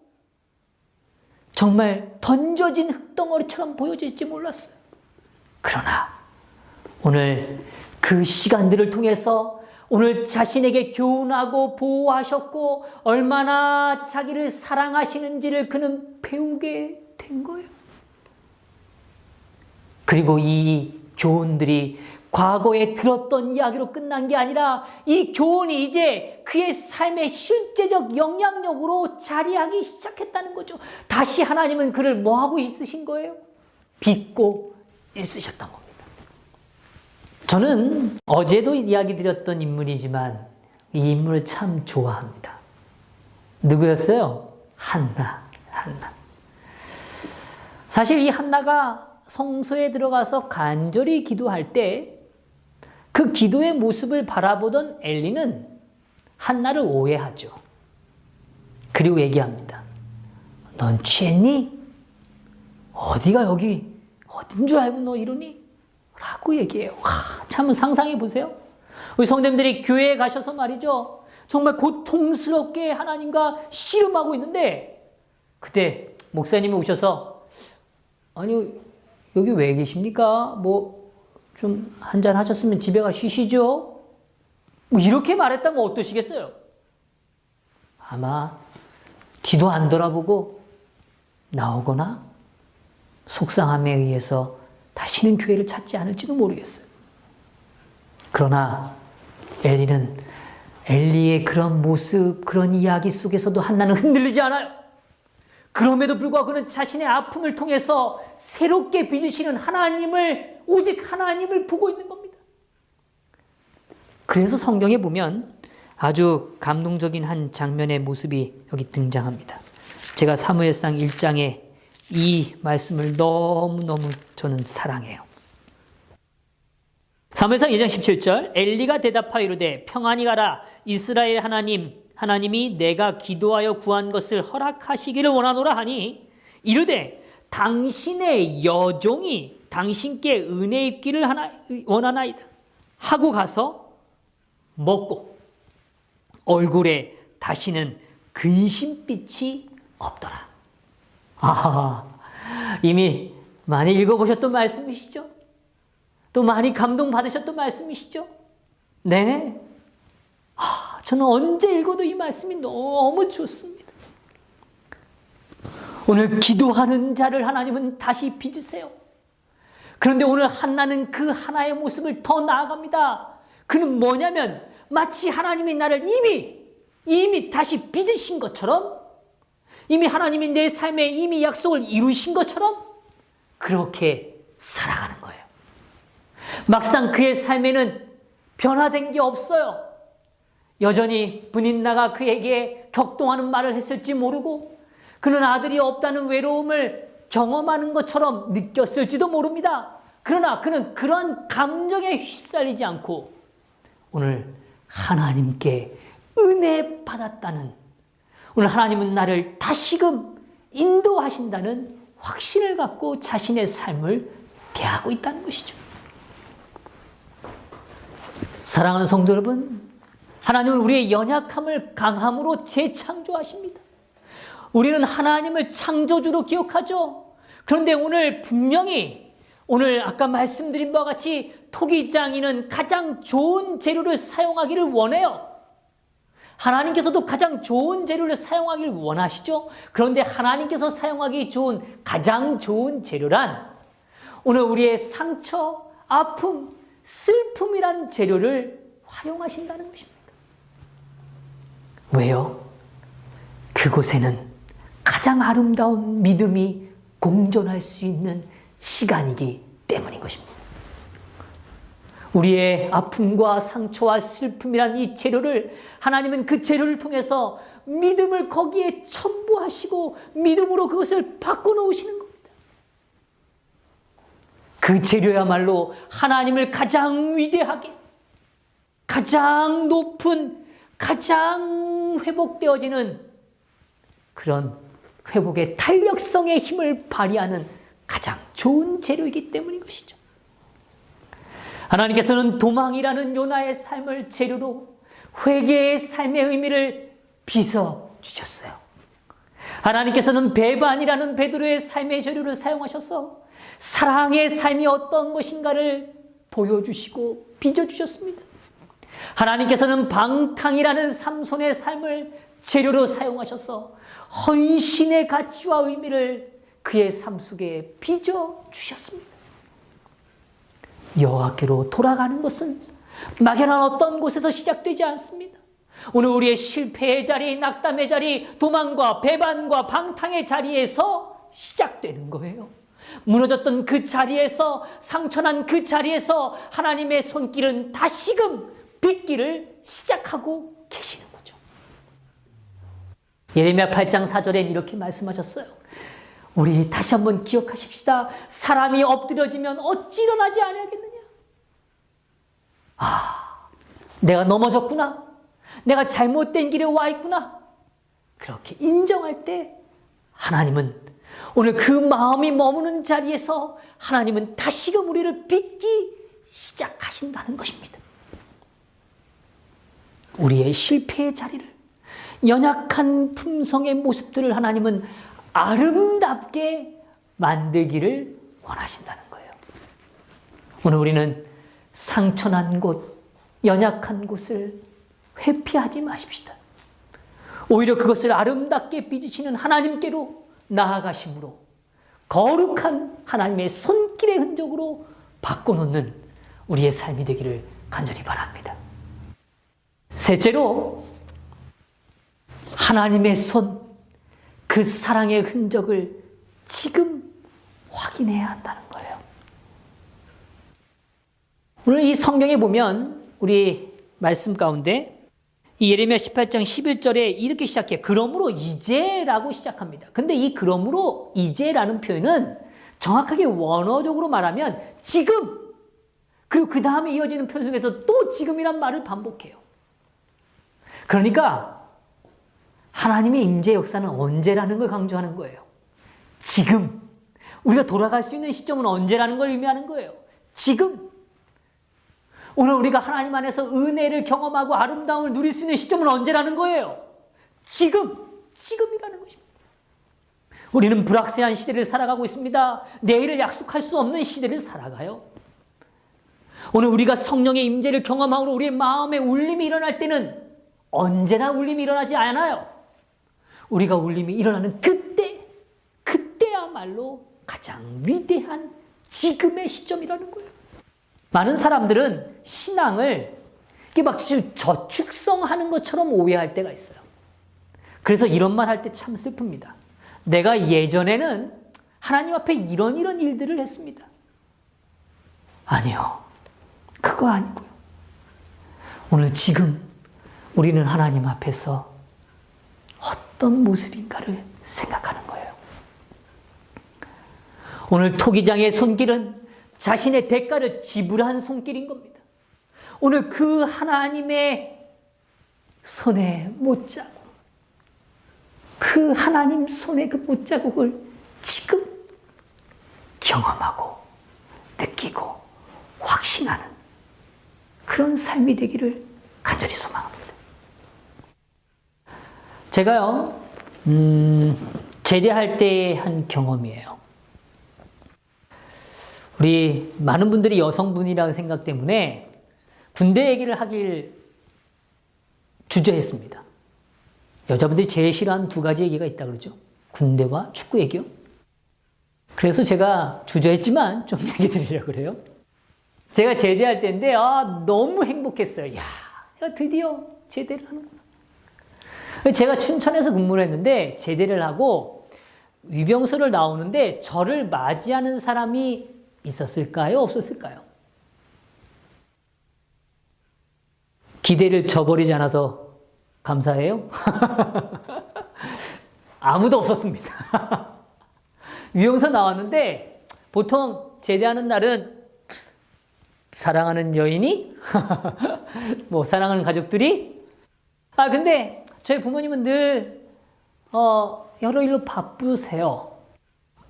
정말 던져진 흙덩어리처럼 보여질지 몰랐어요. 그러나 오늘 그 시간들을 통해서 오늘 자신에게 교훈하고 보호하셨고 얼마나 자기를 사랑하시는지를 그는 배우게 된 거예요. 그리고 이 교훈들이 과거에 들었던 이야기로 끝난 게 아니라 이 교훈이 이제 그의 삶의 실제적 영향력으로 자리하기 시작했다는 거죠. 다시 하나님은 그를 뭐하고 있으신 거예요? 빚고 있으셨던 겁니다. 저는 어제도 이야기 드렸던 인물이지만 이 인물을 참 좋아합니다. 누구였어요? 한나. 사실 이 한나가 성소에 들어가서 간절히 기도할 때 그 기도의 모습을 바라보던 엘리는 한나를 오해하죠. 그리고 얘기합니다. 넌 취했니? 어디가 여기 어딘 줄 알고 너 이러니? 라고 얘기해요. 참 상상해 보세요. 우리 성도님들이 교회에 가셔서 말이죠. 정말 고통스럽게 하나님과 씨름하고 있는데 그때 목사님이 오셔서 아니 여기 왜 계십니까? 뭐 좀 한잔 하셨으면 집에 가 쉬시죠. 뭐 이렇게 말했다면 어떠시겠어요? 아마 뒤도 안 돌아보고 나오거나 속상함에 의해서 다시는 교회를 찾지 않을지도 모르겠어요. 그러나 엘리의 그런 모습, 그런 이야기 속에서도 한나는 흔들리지 않아요. 그럼에도 불구하고 그는 자신의 아픔을 통해서 새롭게 빚으시는 하나님을, 오직 하나님을 보고 있는 겁니다. 그래서 성경에 보면 아주 감동적인 한 장면의 모습이 여기 등장합니다. 제가 사무엘상 1장에 이 말씀을 너무너무 저는 사랑해요. 사무엘상 2장 17절 엘리가 대답하여 이르되 평안히 가라. 이스라엘 하나님이 내가 기도하여 구한 것을 허락하시기를 원하노라 하니 이르되 당신의 여종이 당신께 은혜 입기를 원하나이다 하고 가서 먹고 얼굴에 다시는 근심빛이 없더라. 이미 많이 읽어보셨던 말씀이시죠? 또 많이 감동받으셨던 말씀이시죠? 네. 저는 언제 읽어도 이 말씀이 너무 좋습니다. 오늘 기도하는 자를 하나님은 다시 빚으세요. 그런데 오늘 한나는 그 하나의 모습을 더 나아갑니다. 그는 뭐냐면 마치 하나님이 나를 이미 다시 빚으신 것처럼, 이미 하나님이 내 삶에 이미 약속을 이루신 것처럼 그렇게 살아가는 거예요. 막상 그의 삶에는 변화된 게 없어요. 여전히 분인나가 그에게 격동하는 말을 했을지 모르고 그는 아들이 없다는 외로움을 경험하는 것처럼 느꼈을지도 모릅니다. 그러나 그는 그런 감정에 휩쓸리지 않고 오늘 하나님께 은혜 받았다는, 오늘 하나님은 나를 다시금 인도하신다는 확신을 갖고 자신의 삶을 대하고 있다는 것이죠. 사랑하는 성도 여러분, 하나님은 우리의 연약함을 강함으로 재창조하십니다. 우리는 하나님을 창조주로 기억하죠. 그런데 오늘 분명히 오늘 아까 말씀드린 바와 같이 토기장이는 가장 좋은 재료를 사용하기를 원해요. 하나님께서도 가장 좋은 재료를 사용하기를 원하시죠. 그런데 하나님께서 사용하기 좋은 가장 좋은 재료란 오늘 우리의 상처, 아픔, 슬픔이란 재료를 활용하신다는 것입니다. 왜요? 그곳에는 가장 아름다운 믿음이 공존할 수 있는 시간이기 때문인 것입니다. 우리의 아픔과 상처와 슬픔이란 이 재료를 하나님은 그 재료를 통해서 믿음을 거기에 첨부하시고 믿음으로 그것을 바꿔놓으시는 겁니다. 그 재료야말로 하나님을 가장 위대하게, 가장 높은, 가장 회복되어지는 그런 회복의 탄력성의 힘을 발휘하는 가장 좋은 재료이기 때문인 것이죠. 하나님께서는 도망이라는 요나의 삶을 재료로 회개의 삶의 의미를 빚어주셨어요. 하나님께서는 배반이라는 베드로의 삶의 재료를 사용하셔서 사랑의 삶이 어떤 것인가를 보여주시고 빚어주셨습니다. 하나님께서는 방탕이라는 삼손의 삶을 재료로 사용하셔서 헌신의 가치와 의미를 그의 삶 속에 빚어주셨습니다. 여호와께로 돌아가는 것은 막연한 어떤 곳에서 시작되지 않습니다. 오늘 우리의 실패의 자리, 낙담의 자리, 도망과 배반과 방탕의 자리에서 시작되는 거예요. 무너졌던 그 자리에서, 상처난 그 자리에서 하나님의 손길은 다시금 빚기를 시작하고 계시는 거죠. 예레미야 8장 4절엔 이렇게 말씀하셨어요. 우리 다시 한번 기억하십시다. 사람이 엎드려지면 어찌 일어나지 않겠느냐. 내가 넘어졌구나. 내가 잘못된 길에 와 있구나. 그렇게 인정할 때 하나님은 오늘 그 마음이 머무는 자리에서 하나님은 다시금 우리를 빚기 시작하신다는 것입니다. 우리의 실패의 자리를, 연약한 품성의 모습들을 하나님은 아름답게 만들기를 원하신다는 거예요. 오늘 우리는 상처난 곳, 연약한 곳을 회피하지 마십시다. 오히려 그것을 아름답게 빚으시는 하나님께로 나아가심으로 거룩한 하나님의 손길의 흔적으로 바꿔놓는 우리의 삶이 되기를 간절히 바랍니다. 셋째로, 하나님의 손, 그 사랑의 흔적을 지금 확인해야 한다는 거예요. 오늘 이 성경에 보면 우리 말씀 가운데 이 예레미야 18장 11절에 이렇게 시작해요. 그러므로 이제라고 시작합니다. 근데 이 그러므로 이제라는 표현은 정확하게 원어적으로 말하면 지금, 그리고 그 다음에 이어지는 표현 속에서 또 지금이란 말을 반복해요. 그러니까 하나님의 임재 역사는 언제라는 걸 강조하는 거예요. 지금. 우리가 돌아갈 수 있는 시점은 언제라는 걸 의미하는 거예요. 지금. 오늘 우리가 하나님 안에서 은혜를 경험하고 아름다움을 누릴 수 있는 시점은 언제라는 거예요? 지금. 지금이라는 것입니다. 우리는 불확실한 시대를 살아가고 있습니다. 내일을 약속할 수 없는 시대를 살아가요. 오늘 우리가 성령의 임재를 경험하고 우리의 마음에 울림이 일어날 때는 언제나 울림이 일어나지 않아요. 우리가 울림이 일어나는 그때야말로 가장 위대한 지금의 시점이라는 거예요. 많은 사람들은 신앙을 이게 막 저축성하는 것처럼 오해할 때가 있어요. 그래서 이런 말 할 때 참 슬픕니다. 내가 예전에는 하나님 앞에 이런 일들을 했습니다. 아니요. 그거 아니고요. 오늘 지금 우리는 하나님 앞에서 어떤 모습인가를 생각하는 거예요. 오늘 토기장의 손길은 자신의 대가를 지불한 손길인 겁니다. 오늘 그 하나님의 손의 못자국, 그 하나님 손의 그 못자국을 지금 경험하고 느끼고 확신하는 그런 삶이 되기를 간절히 소망합니다. 제가요, 제대할 때 한 경험이에요. 우리 많은 분들이 여성분이라는 생각 때문에 군대 얘기를 하길 주저했습니다. 여자분들이 제일 싫어하는 두 가지 얘기가 있다 그러죠. 군대와 축구 얘기요. 그래서 제가 주저했지만 좀 얘기 드리려고 그래요. 제가 제대할 때인데 너무 행복했어요. 야, 내가 드디어 제대를 하는구나. 제가 춘천에서 근무를 했는데 제대를 하고 위병소를 나오는데 저를 맞이하는 사람이 있었을까요? 없었을까요? 기대를 저버리지 않아서 감사해요. 아무도 없었습니다. 위병소 나왔는데 보통 제대하는 날은 사랑하는 여인이 뭐 사랑하는 가족들이 근데 저희 부모님은 늘 여러 일로 바쁘세요.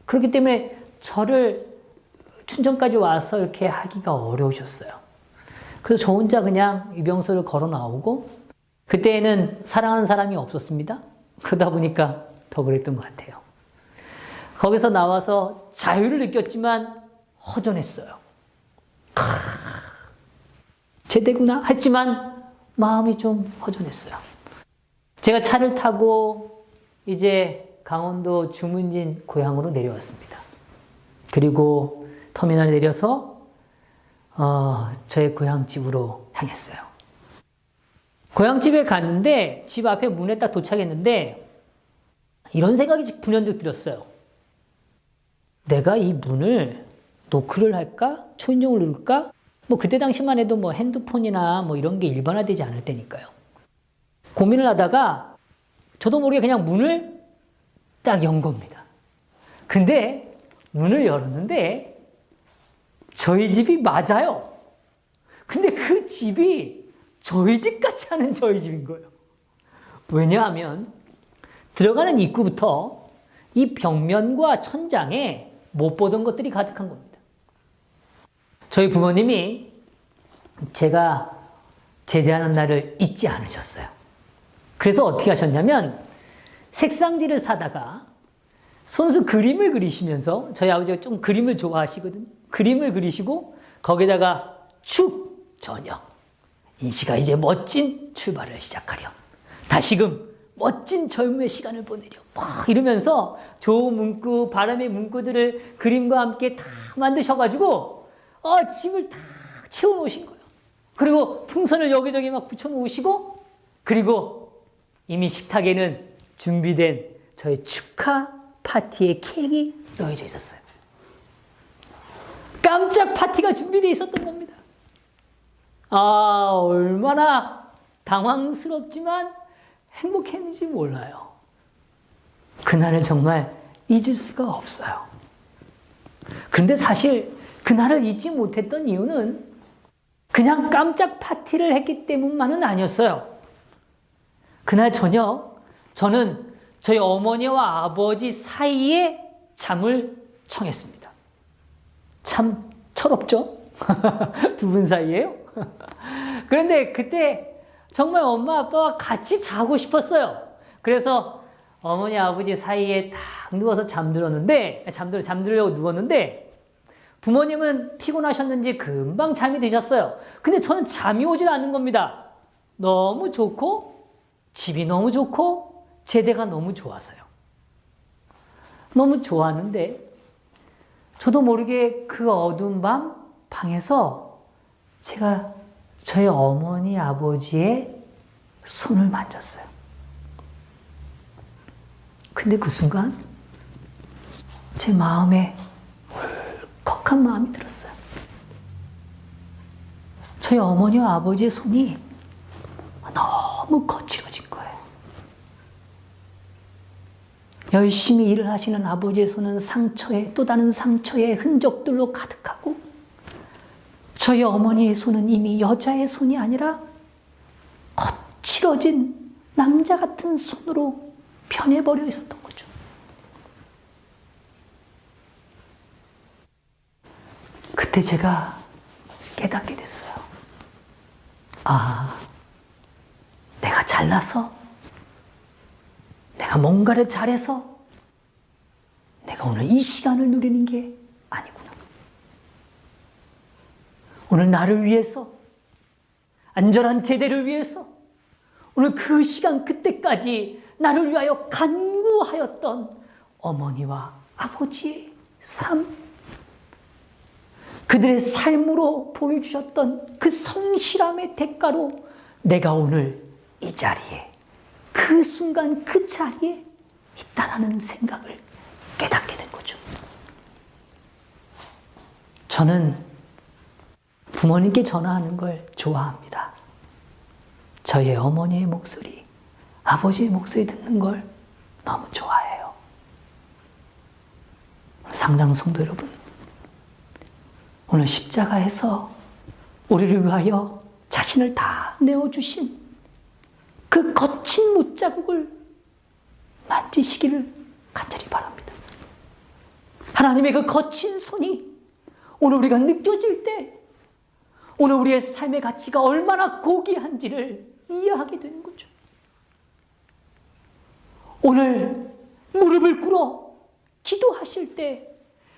그렇기 때문에 저를 춘천까지 와서 이렇게 하기가 어려우셨어요. 그래서 저 혼자 그냥 위병소를 걸어 나오고 그때는 사랑하는 사람이 없었습니다. 그러다 보니까 더 그랬던 것 같아요. 거기서 나와서 자유를 느꼈지만 허전했어요. 제대구나 했지만 마음이 좀 허전했어요. 제가 차를 타고 이제 강원도 주문진 고향으로 내려왔습니다. 그리고 터미널에 내려서 저의 고향집으로 향했어요. 고향집에 갔는데 집 앞에 문에 딱 도착했는데 이런 생각이 불현듯 들었어요. 내가 이 문을 노크를 할까? 초인종을 누를까? 뭐 그때 당시만 해도 뭐 핸드폰이나 뭐 이런 게 일반화되지 않을 때니까요. 고민을 하다가 저도 모르게 그냥 문을 딱 연 겁니다. 근데 문을 열었는데 저희 집이 맞아요. 근데 그 집이 저희 집 같지 않은 저희 집인 거예요. 왜냐하면 들어가는 입구부터 이 벽면과 천장에 못 보던 것들이 가득한 겁니다. 저희 부모님이 제가 제대하는 날을 잊지 않으셨어요. 그래서 어떻게 하셨냐면 색상지를 사다가 손수 그림을 그리시면서 저희 아버지가 좀 그림을 좋아하시거든요. 그림을 그리시고 거기다가 축 저녁. 인시가 이제 멋진 출발을 시작하렴. 다시금 멋진 젊음의 시간을 보내렴. 막 이러면서 좋은 문구, 바람의 문구들을 그림과 함께 다 만드셔가지고 집을 다 채워놓으신 거예요. 그리고 풍선을 여기저기 막 붙여놓으시고, 그리고 이미 식탁에는 준비된 저의 축하 파티의 케이크 놓여져 있었어요. 깜짝 파티가 준비되어 있었던 겁니다. 얼마나 당황스럽지만 행복했는지 몰라요. 그날을 정말 잊을 수가 없어요. 그런데 사실 그날을 잊지 못했던 이유는 그냥 깜짝 파티를 했기 때문만은 아니었어요. 그날 저녁 저는 저희 어머니와 아버지 사이에 잠을 청했습니다. 참 철없죠? 두 분 사이에요? 그런데 그때 정말 엄마 아빠와 같이 자고 싶었어요. 그래서 어머니 아버지 사이에 딱 누워서 잠들려고 누웠는데, 부모님은 피곤하셨는지 금방 잠이 드셨어요. 근데 저는 잠이 오질 않는 겁니다. 너무 좋고, 집이 너무 좋고, 제대가 너무 좋아서요. 너무 좋았는데 저도 모르게 그 어두운 밤 방에서 제가 저희 어머니 아버지의 손을 만졌어요. 근데 그 순간 제 마음에 울컥한 마음이 들었어요. 저희 어머니와 아버지의 손이 너무 거칠어진 거예요. 열심히 일을 하시는 아버지의 손은 상처에, 또 다른 상처의 흔적들로 가득하고, 저희 어머니의 손은 이미 여자의 손이 아니라 거칠어진 남자 같은 손으로 변해버려 있었던 거죠. 그때 제가 깨닫게 됐어요. 내가 잘나서, 내가 뭔가를 잘해서 내가 오늘 이 시간을 누리는 게 아니구나. 오늘 나를 위해서, 안전한 제대를 위해서, 오늘 그 시간 그때까지 나를 위하여 간구하였던 어머니와 아버지의 삶, 그들의 삶으로 보여주셨던 그 성실함의 대가로 내가 오늘 이 자리에, 그 순간 그 자리에 있다라는 생각을 깨닫게 된 거죠. 저는 부모님께 전화하는 걸 좋아합니다. 저희 어머니의 목소리, 아버지의 목소리 듣는 걸 너무 좋아해요. 사랑하는 성도 여러분, 오늘 십자가에서 우리를 위하여 자신을 다 내어주신 그 거친 못자국을 만지시기를 간절히 바랍니다. 하나님의 그 거친 손이 오늘 우리가 느껴질 때, 오늘 우리의 삶의 가치가 얼마나 고귀한지를 이해하게 되는 거죠. 오늘 무릎을 꿇어 기도하실 때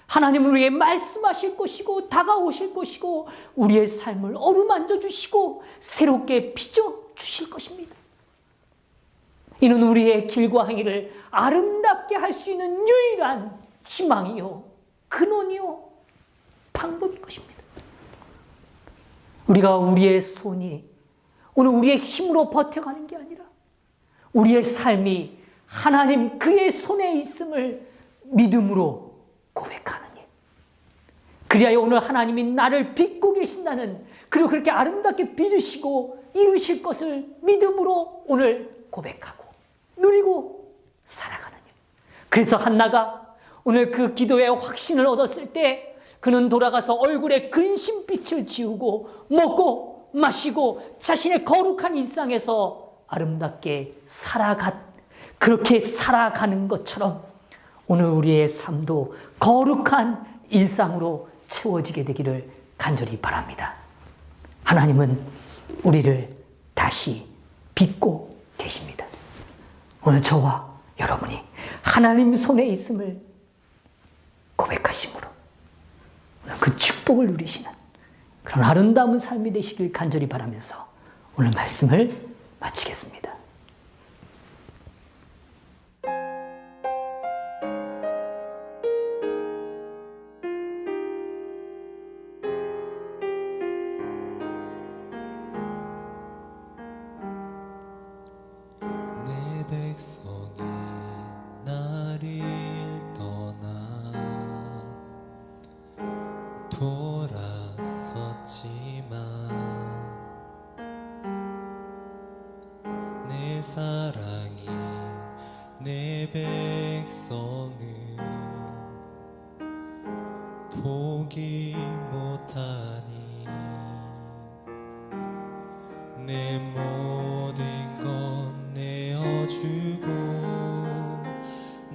하나님은 우리에게 말씀하실 것이고 다가오실 것이고 우리의 삶을 어루만져 주시고 새롭게 빚어 주실 것입니다. 이는 우리의 길과 행위를 아름답게 할 수 있는 유일한 희망이요, 근원이요, 방법인 것입니다. 우리가 우리의 손이 오늘 우리의 힘으로 버텨가는 게 아니라 우리의 삶이 하나님 그의 손에 있음을 믿음으로 고백하는 일. 그리하여 오늘 하나님이 나를 빚고 계신다는, 그리고 그렇게 아름답게 빚으시고 이루실 것을 믿음으로 오늘 고백하고 누리고 살아가는 일. 그래서 한나가 오늘 그 기도의 확신을 얻었을 때 그는 돌아가서 얼굴에 근심빛을 지우고 먹고 마시고 자신의 거룩한 일상에서 아름답게 그렇게 살아가는 것처럼 오늘 우리의 삶도 거룩한 일상으로 채워지게 되기를 간절히 바랍니다. 하나님은 우리를 다시 빚고 계십니다. 오늘 저와 여러분이 하나님 손에 있음을 고백하심으로 그 축복을 누리시는 그런 아름다운 삶이 되시길 간절히 바라면서 오늘 말씀을 마치겠습니다. 내 백성이 나를 떠나 돌아섰지만 내 사랑이 내 백성을 포기 못하니 내 모든 것 내어주고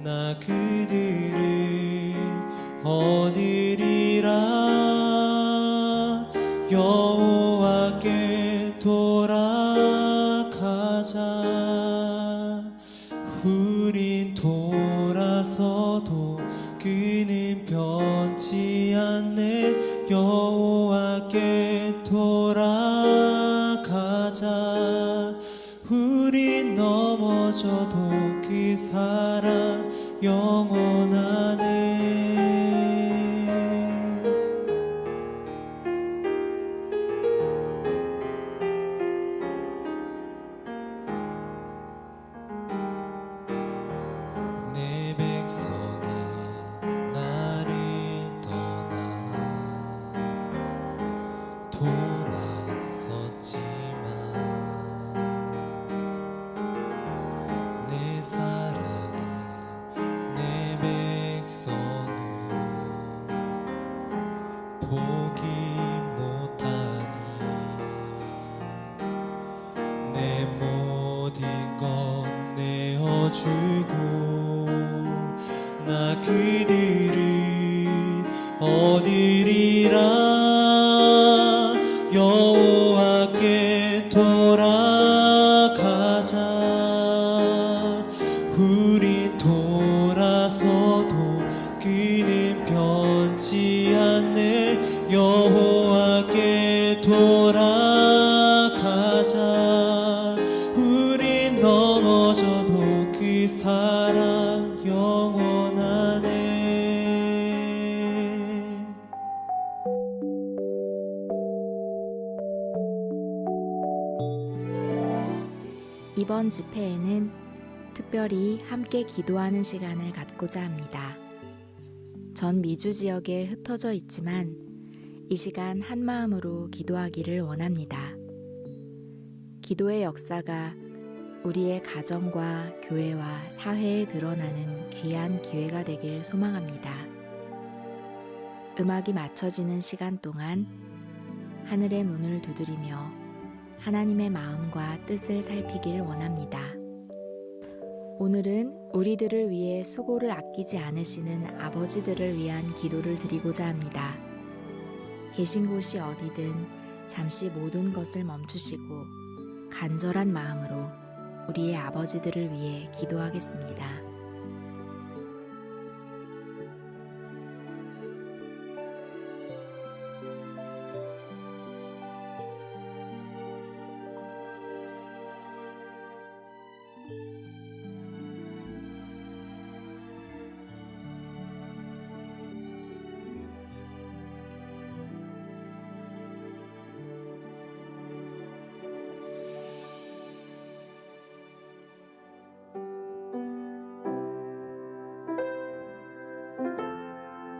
나 그들을 얻으리라. 여호와께 돌아가자. 우린 돌아서도 그는 변치 않네. 여호와께 돌아가자. 우린 넘어져도 그 사랑 영원하네. 내 백성이 나를 떠나 돌아섰지만 내 사랑이 내 백성을 포기 못하니 내 모든 것 내어주고 나 그들을 얻으리라. 여호와께 돌아가자. 우린 돌아서도 그는 변치 않네. 여호와께 돌아가자. 우린 넘어져도 그 사랑 영원하네. 이번 집회에는 특별히 함께 기도하는 시간을 갖고자 합니다. 전 미주 지역에 흩어져 있지만 이 시간 한 마음으로 기도하기를 원합니다. 기도의 역사가 우리의 가정과 교회와 사회에 드러나는 귀한 기회가 되길 소망합니다. 음악이 맞춰지는 시간 동안 하늘의 문을 두드리며 하나님의 마음과 뜻을 살피길 원합니다. 오늘은 우리들을 위해 수고를 아끼지 않으시는 아버지들을 위한 기도를 드리고자 합니다. 계신 곳이 어디든 잠시 모든 것을 멈추시고 간절한 마음으로 우리의 아버지들을 위해 기도하겠습니다.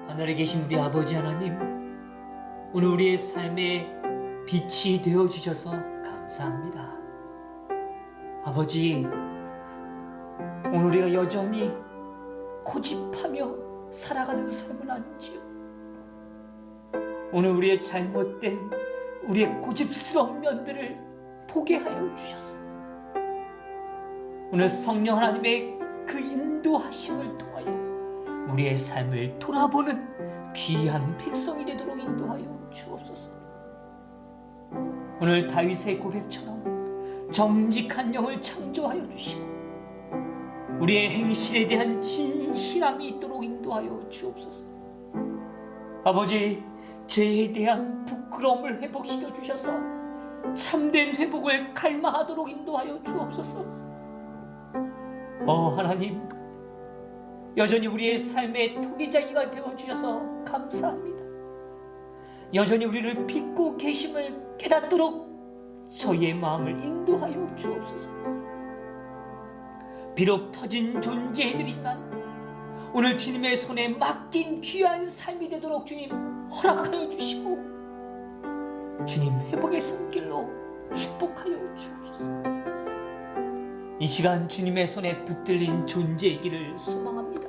하늘에 계신 우리 아버지 하나님, 오늘 우리의 삶에 빛이 되어주셔서 감사합니다. 아버지, 오늘 우리가 여전히 고집하며 살아가는 삶은 아니지요. 오늘 우리의 잘못된, 우리의 고집스러운 면들을 보게 하여 주셔서 오늘 성령 하나님의 그 인도하심을 통하여 우리의 삶을 돌아보는 귀한 백성이 되도록 인도하여 주옵소서. 오늘 다윗의 고백처럼 정직한 영을 창조하여 주시고 우리의 행실에 대한 진실함이 있도록 인도하여 주옵소서. 아버지, 죄에 대한 부끄러움을 회복시켜 주셔서 참된 회복을 갈망하도록 인도하여 주옵소서. 하나님, 여전히 우리의 삶의 토기장이가 되어주셔서 감사합니다. 여전히 우리를 믿고 계심을 깨닫도록 저희의 마음을 인도하여 주옵소서. 비록 터진 존재들이지만 오늘 주님의 손에 맡긴 귀한 삶이 되도록 주님 허락하여 주시고, 주님 회복의 손길로 축복하여 주옵소서. 이 시간 주님의 손에 붙들린 존재이기를 소망합니다.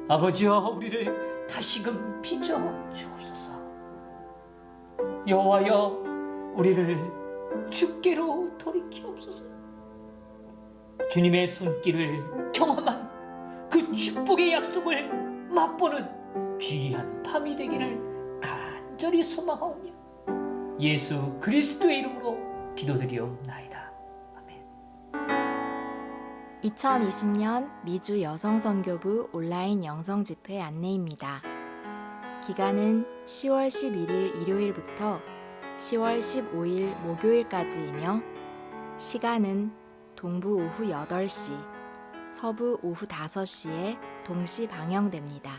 아버지여, 우리를 다시금 빚어 주옵소서. 여호와여, 우리를 주께로 돌이키옵소서. 주님의 손길을 경험한 그 축복의 약속을 맛보는 귀한 밤이 되기를 간절히 소망하오며 예수 그리스도의 이름으로 기도드리옵나이다. 아멘. 2020년 미주 여성선교부 온라인 영성집회 안내입니다. 기간은 10월 11일 일요일부터 10월 15일 목요일까지이며 시간은 동부 오후 8시, 서부 오후 5시에 동시 방영됩니다.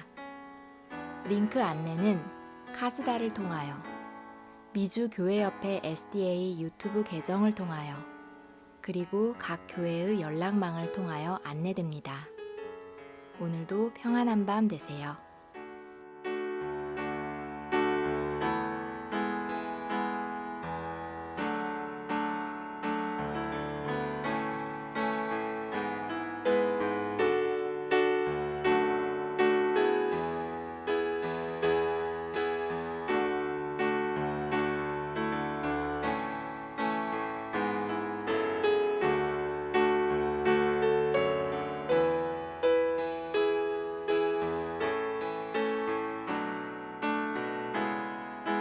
링크 안내는 카스다를 통하여, 미주교회협회 SDA 유튜브 계정을 통하여, 그리고 각 교회의 연락망을 통하여 안내됩니다. 오늘도 평안한 밤 되세요.